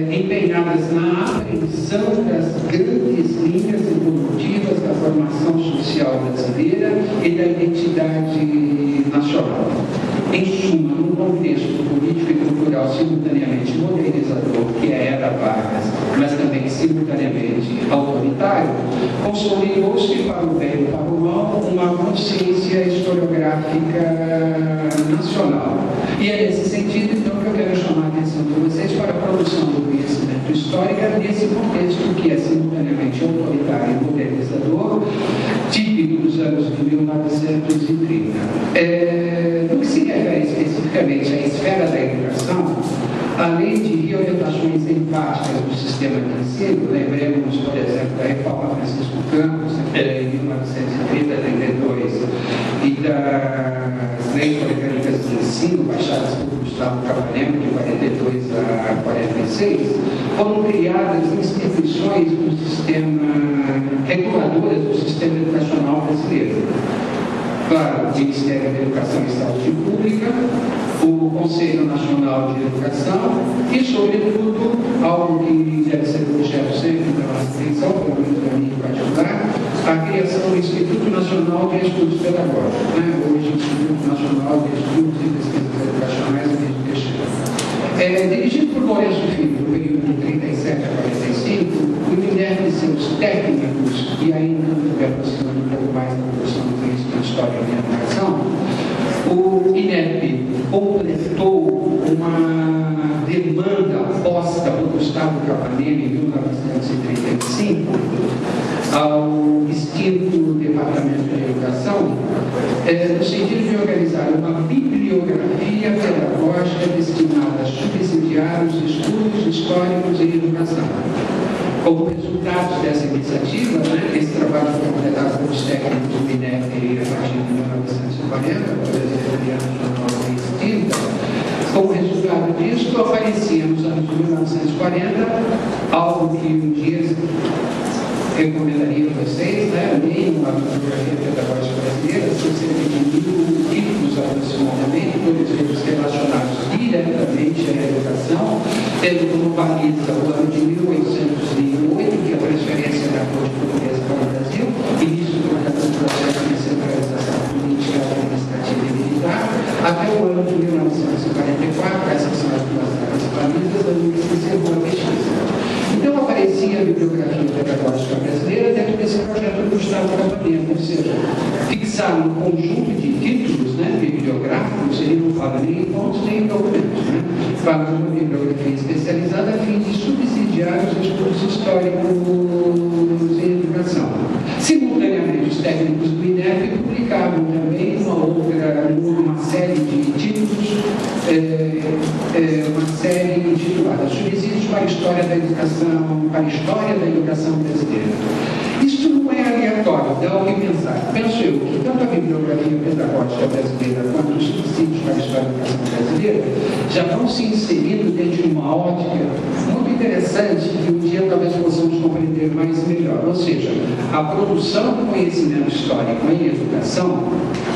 empenhadas na apreensão das grandes linhas evolutivas da formação social brasileira e da identidade nacional. Em suma, num contexto político e cultural simultaneamente modernizador, que é a era Vargas, mas também simultaneamente autoritário, consolidou-se para o bem e para o mal uma consciência historiográfica nacional. E é nesse sentido, então, que eu quero chamar a atenção de vocês para a produção do conhecimento histórico nesse contexto que é simultaneamente autoritário e modernizador, típico dos anos de 1930. No que se refere especificamente à esfera da educação, além de reorientações enfáticas do sistema de ensino, lembremos, por exemplo, da reforma Francisco Campos, em 1930-32, e das leis orgânicas de ensino, ensino, baixadas por Gustavo Capanema, de 42 a 46, foram criadas instituições do sistema, reguladoras do sistema educacional brasileiro. Claro, o Ministério da Educação e Saúde Pública, o Conselho Nacional de Educação e, sobretudo, algo que deve ser objeto sempre da nossa atenção, pelo menos para mim particular, a criação do Instituto Nacional de Estudos Pedagógicos, hoje Instituto Nacional de Estudos e Pesquisas Educacionais e Educação. Dirigido por Lourenço Filho, no período de 37 a 45, o INEP e seus técnicos, e ainda me aproximando um pouco mais da produção do conhecimento de História e Educação, o INEP completou uma demanda posta por Gustavo Capanema em 1935 ao extinto Departamento de Educação, no sentido de organizar uma bibliografia pedagógica destinada a subsidiar os estudos históricos em educação. Como resultado dessa iniciativa, esse trabalho foi completado pelos técnicos do INEP a partir de 1940, por exemplo, de 1930. Como resultado disso, aparecia nos anos de 1940 algo que um dia recomendaria a vocês, leem uma bibliografia pedagógica brasileira, são cerca de 1.000 títulos aproximadamente, todos eles relacionados diretamente à educação, tendo como baliza o ano de 1808, que é a transferência da Corte Portuguesa para o Brasil, início do processo de centralização política, administrativa e militar, até o ano de 1944, essas são as duas áreas balizas, onde se encerrou a pesquisa. Então aparecia a bibliografia pedagógica brasileira dentro desse projeto do Gustavo Capanema, ou seja, fixar um conjunto de títulos bibliográficos, ele não fala nem em fontes nem em documentos, fala de uma bibliografia especializada a fim de subsidiar os estudos históricos em educação. Simultaneamente, os técnicos do INEP publicavam também uma série de títulos, uma série intitulada Subsídios para a História da Educação, para a História da Educação Brasileira. Isto não é aleatório, dá o que pensar. Penso eu que tanto a bibliografia pedagógica brasileira quanto os subsídios para a História da Educação Brasileira já vão se inserindo dentro de uma ótica muito interessante que um dia talvez possamos compreender mais e melhor. Ou seja, a produção do conhecimento histórico em educação,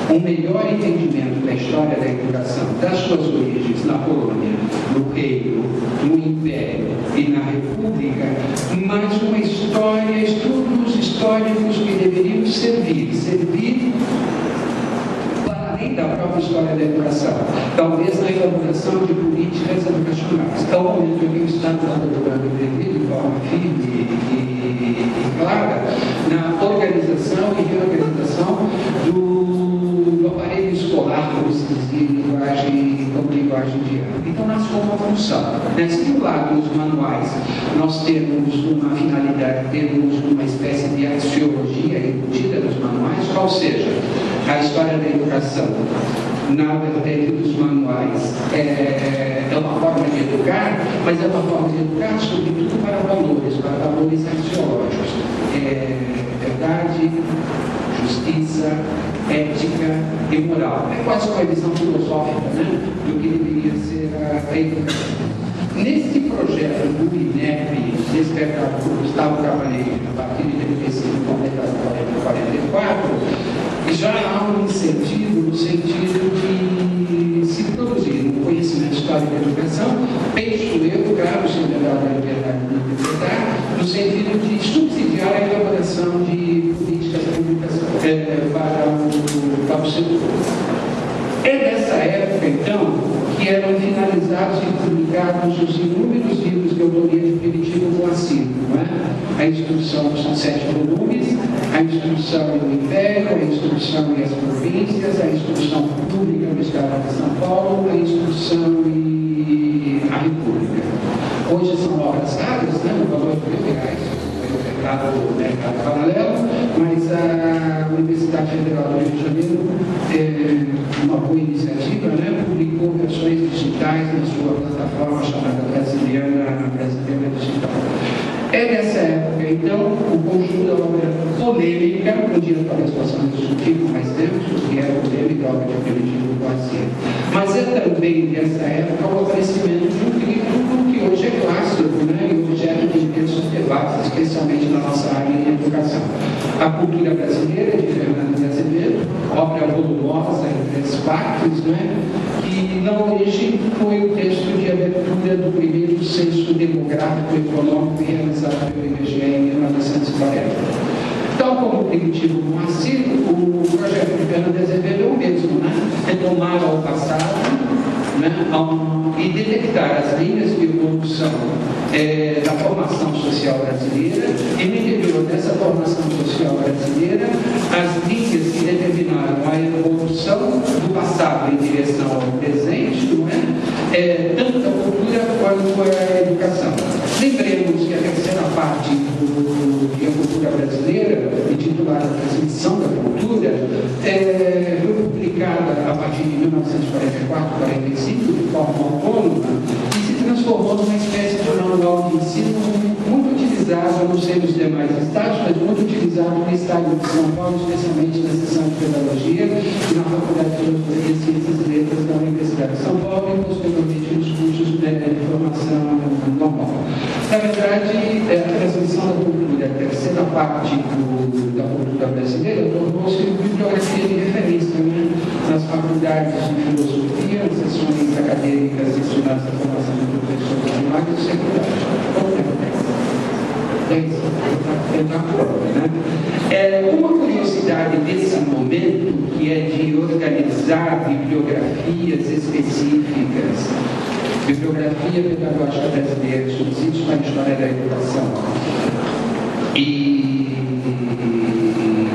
um melhor entendimento da história da educação, das suas origens na colônia, no reino, no império e na república, mas uma história, estudos históricos que deveriam servir para além da própria história da educação, talvez na elaboração de políticas educacionais. Então, o momento em que o Estado está procurando intervir de forma firme e clara na organização e reorganização do aparelho escolar, como se dizia, como linguagem de ano. Então, nasce como uma função. Se do lado dos manuais nós temos uma finalidade, temos uma espécie de axiologia embutida nos manuais, qual seja, a história da educação, na vertente dos manuais, é uma forma de educar, mas é uma forma de educar, sobretudo, para valores axiológicos. Verdade, justiça, ética e moral. É quase uma visão filosófica, do que deveria ser a educação. Nesse projeto do INEP, despertado por Gustavo Capanema, a partir de 35, completado em 44, já há um incentivo no sentido de se produzir um conhecimento histórico da educação, penso eu, claro, sem levar a liberdade de interpretar, no sentido de subsidiar a elaboração de políticas públicas para o setor. É dessa época, então, que eram finalizados e publicados os inúmeros livros de autoria de Primitivo Moacir, A Instrução são 7 volumes, a Instrução e o Império, a Instrução e as Províncias, a Instrução Pública do Estado de São Paulo, a Instrução e a República. Hoje são obras raras, no valor de R$1.000, no mercado paralelo, mas a Universidade Federal do Rio de Janeiro, uma boa iniciativa, publicou versões digitais na sua plataforma chamada Brasileira Digital. É dessa época, então, o conjunto da obra polêmica, um dia talvez possamos discutir com mais tempo, que é a polêmica, a obra de Primitivo Moacir. Mas é também, nessa época, o aparecimento de um livro que hoje é clássico, né, e objeto de diversos debates, especialmente na nossa área de educação. A Cultura Brasileira, de Fernando de Azevedo, obra volumosa em 3 partes, né, que na origem foi o texto de abertura do primeiro censo demográfico e econômico realizado pelo IBGE em 1940. Tal como o Primitivo Moacir, o projeto de Fernando de Azevedo é o mesmo, né? Retomar ao passado, né? E detectar as linhas de evolução da formação social brasileira e, no interior dessa formação social brasileira, as linhas que determinaram a evolução do passado em direção ao presente, não é? Tanto a cultura quanto a educação. Lembremos que a terceira parte de A Cultura Brasileira, intitulada Transmissão da Cultura, foi publicada a partir de 1944-45, de forma autônoma, e se transformou numa espécie de manual de ensino muito utilizado, não sei nos demais estados, mas muito utilizado no estado de São Paulo, especialmente na seção de Pedagogia e na Faculdade de Filosofia, Ciências e Letras da Universidade de São Paulo e, posteriormente, nos cursos de formação normal. Na verdade, a transmissão da cultura, a terceira parte da cultura brasileira, tornou-se bibliografia de referência, né? Nas faculdades de filosofia, nas sessões acadêmicas ensinadas à formação de professores primários e secundários. Uma curiosidade desse momento, que é de organizar bibliografias específicas, Bibliografia Pedagógica Brasileira, Subsídios para a História da Educação, e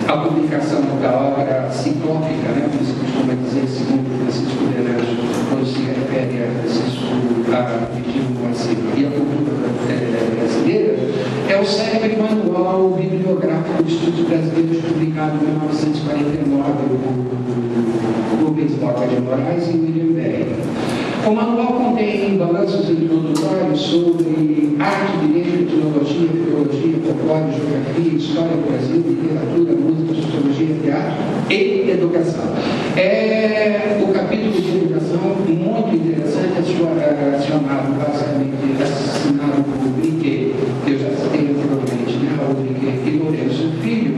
a publicação da obra ciclópica, né, como se costuma dizer, segundo Francisco Lourenço, quando se refere a Francisco Primitivo Moacir e a cultura brasileira, é o célebre manual bibliográfico de estudos brasileiros, publicado em 1949 por Rubens Boca de Moraes e William Berry. O manual contém balanços introdutórios sobre arte, direito, etnologia, filologia, folclore, geografia, história do Brasil, literatura, música, sociologia, teatro e educação. O capítulo de educação, muito interessante, é chamado basicamente, assinado por Briquet, que eu já citei anteriormente, né, o Briquet e Lourenço Filho,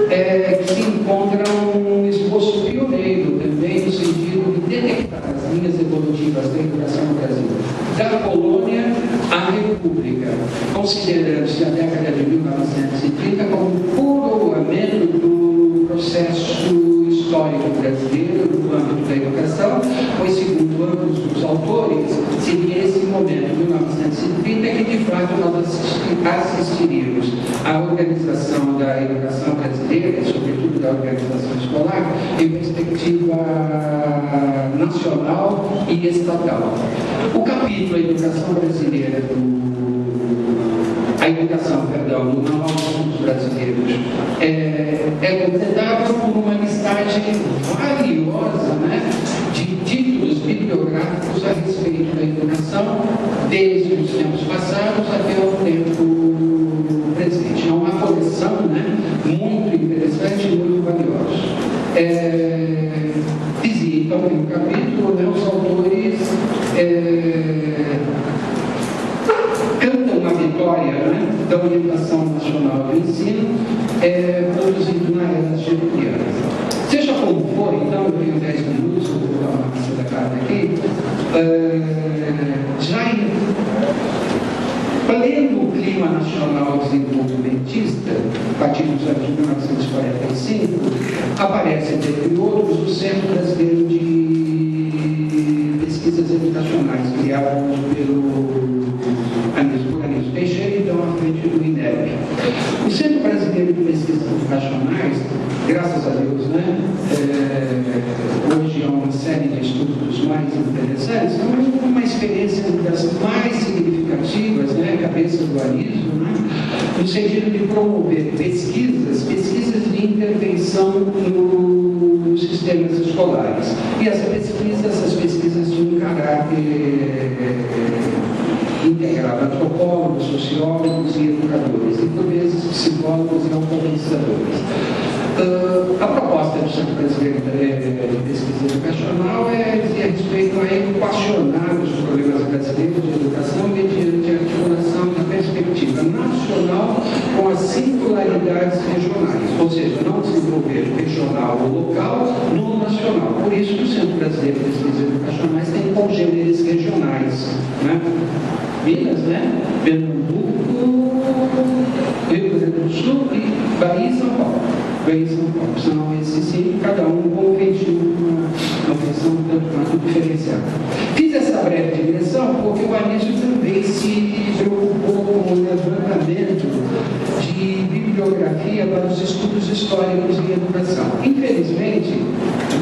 que se encontra um esboço pioneiro também, no sentido de detectar as linhas evolutivas da educação no Brasil, da colônia à república, considerando-se a década de 1930 como um coroamento do processo histórico brasileiro no âmbito da educação, pois, segundo ambos os autores, seria esse momento, 1930, que de fato nós assistiríamos à organização da educação brasileira, e sobretudo da organização escolar, em perspectiva nacional e estatal. O capítulo A Educação Brasileira no Manual dos Estudos Brasileiros é completada por uma listagem valiosa, né, de títulos bibliográficos a respeito da educação, desde os tempos passados até o tempo presente. É uma coleção, né, muito interessante e muito valiosa. Dizia então no capítulo, né, os autores cantam a vitória, né, da orientação nacional do ensino, produzido na era getúliana. Seja como for, então, eu tenho 10 minutos, eu vou dar uma pista da carta aqui, já em pleno clima nacional desenvolvimentista, a partir dos anos de 1945, aparece, entre outros, o Centro Brasileiro de Pesquisas Educacionais, criado por Anísio Teixeira, então à frente do INEP. O Centro Brasileiro de Pesquisas Educacionais, graças a Deus, né, hoje é uma série de estudos mais interessantes, é uma experiência das mais significativas, né, cabeça do Anísio, né, no sentido de promover pesquisas de intervenção nos sistemas escolares. E essas pesquisas tinham um caráter integrado, antropólogos, sociólogos e educadores, e por vezes psicólogos e alfabetizadores. A proposta proposta do Centro Brasileiro de Pesquisa Educacional dizer respeito a equacionar os problemas brasileiros de educação mediante a articulação da perspectiva nacional com as singularidades regionais, ou seja, não desenvolver o regional ou local no nacional. Por isso que o Centro Brasileiro de Pesquisas Educacionais tem congêneres regionais, né? Minas, né? Pernambuco, Rio Grande do Sul e Bahia e São Paulo. Bahia e São Paulo. São esses sim, cada um com um regime, uma versão tanto quanto diferenciada. Fiz essa breve digressão porque o Anísio também se preocupou com o levantamento de bibliografia para os estudos históricos em educação. Infelizmente,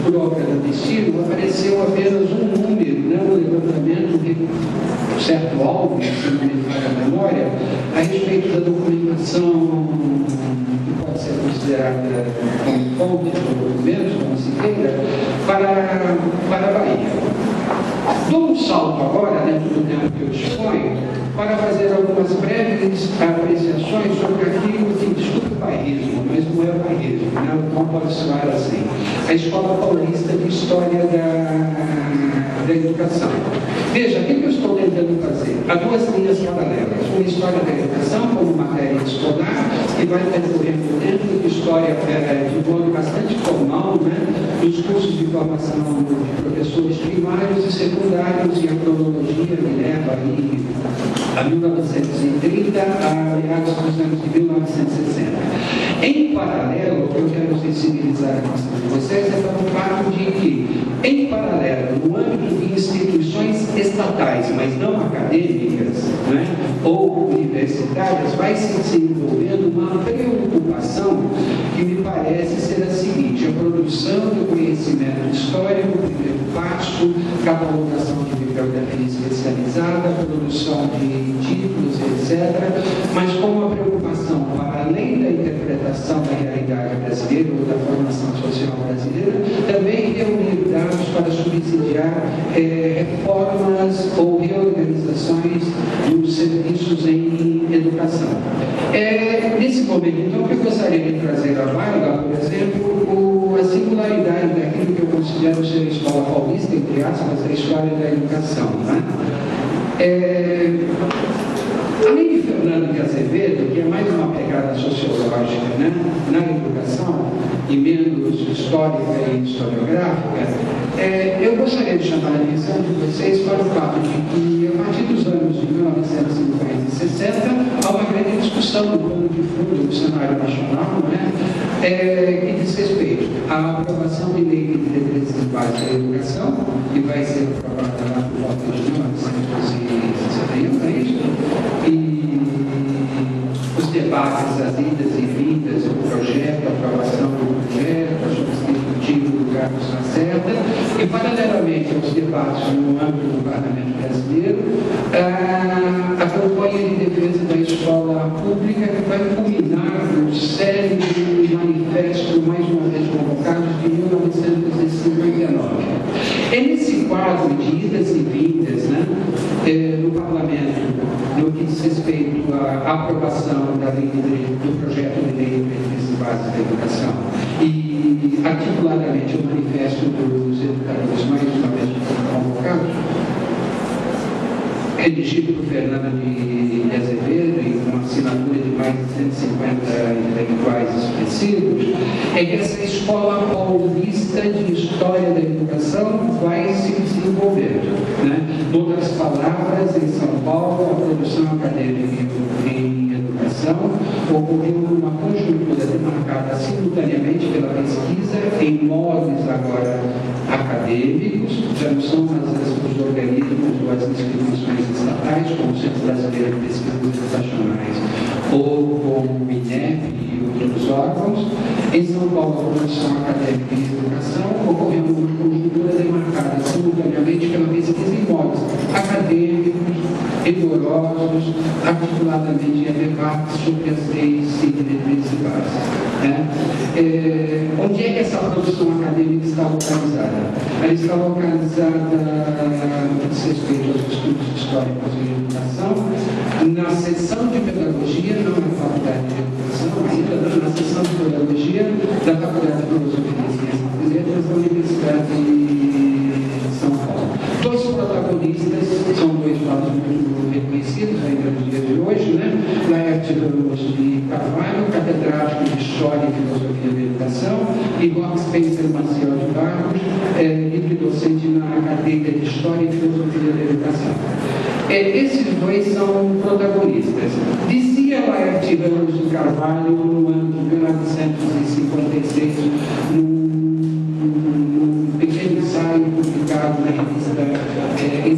por obra do destino, apareceu apenas um número, né, no levantamento de certo alvo, se não me falha a memória, a respeito da documentação que pode ser considerada como fonte ou documentos, como se queira, para a Bahia. Dou um salto agora, dentro do tempo que eu disponho, para fazer algumas breves apreciações sobre aquilo que, desculpe o bairrismo, mas não é o bairrismo, né? Não pode soar assim. A Escola Paulista de História da Educação. Veja, o que eu estou tentando fazer? Há duas linhas paralelas. Uma história da educação como matéria escolar, que vai percorrendo dentro de história de modo bastante formal, né? Nos cursos de formação de professores primários e secundários, e a cronologia me leva aí a 1930, a meados dos anos de 1960. Em paralelo, o que eu quero sensibilizar a atenção de vocês é para o fato de que, em paralelo, no âmbito de instituições estatais, mas não acadêmicas, né, ou universitárias, vai se desenvolvendo uma preocupação que me parece ser a seguinte: a produção do conhecimento histórico, o primeiro passo, catalogação de bibliografia especializada, produção de títulos, etc., mas com uma preocupação para além da interpretação da realidade brasileira ou da formação social brasileira, também reunir dados para subsidiar reformas ou reorganizações dos serviços em educação. Nesse momento, então, que eu gostaria de trazer à baila, por exemplo, a singularidade daquilo que eu considero ser a Escola Paulista, entre aspas, a história da educação, né? Além de Fernando de Azevedo, que é mais uma pegada sociológica, né, na educação, e menos histórica e historiográfica, eu gostaria de chamar a atenção de vocês para o fato de que, a partir dos anos de 1950 e 60, há uma grande discussão do plano de fundo do cenário nacional, né, que diz respeito à aprovação de lei de diretrizes básicas da educação, que vai ser aprovada lá por volta de 1960, é isso? E os debates, as idas e vindas, o projeto, a aprovação do projeto, o substitutivo do Carlos Lacerda, e paralelamente aos debates no âmbito do Parlamento Brasileiro, a campanha de defesa da escola pública, que vai culminar no célebre manifesto, mais uma vez convocado, de 1959. É nesse quadro de idas e vindas, né, no Parlamento, no que diz respeito à aprovação da lei do projeto de lei de diretrizes básicas da educação e, articuladamente, o manifesto dos educadores, mais uma vez convocados, redigido por Fernando de Azevedo e com assinatura de mais de 150 intelectuais expressivos, é que essa Escola Paulista de História da Educação vai se desenvolver, né? Em outras palavras, em São Paulo, a produção acadêmica em educação ocorreu numa conjuntura demarcada simultaneamente pela pesquisa em modos agora acadêmicos, já não são os organismos ou as instituições estatais, como o Centro Brasileiro de Pesquisas Educacionais ou como o INEP e outros órgãos. Em São Paulo, a produção acadêmica em educação ocorreu numa conjuntura demarcada simultaneamente pela pesquisa em modos acadêmicos, rigorosos, articuladamente em debates sobre as leis e diretrizes básicas. Né? Onde é que essa produção acadêmica está localizada? Ela está localizada no que diz respeito aos estudos históricos em educação, na seção de pedagogia, não na faculdade de educação, ainda na seção de pedagogia da Faculdade de Filosofia e e Rock Spencer Maciel de Barros, livre docente na cadeira de História e Filosofia da Educação. Esses dois são protagonistas. Dizia Laerte Ramos de Carvalho, no ano de 1956, num pequeno ensaio publicado na revista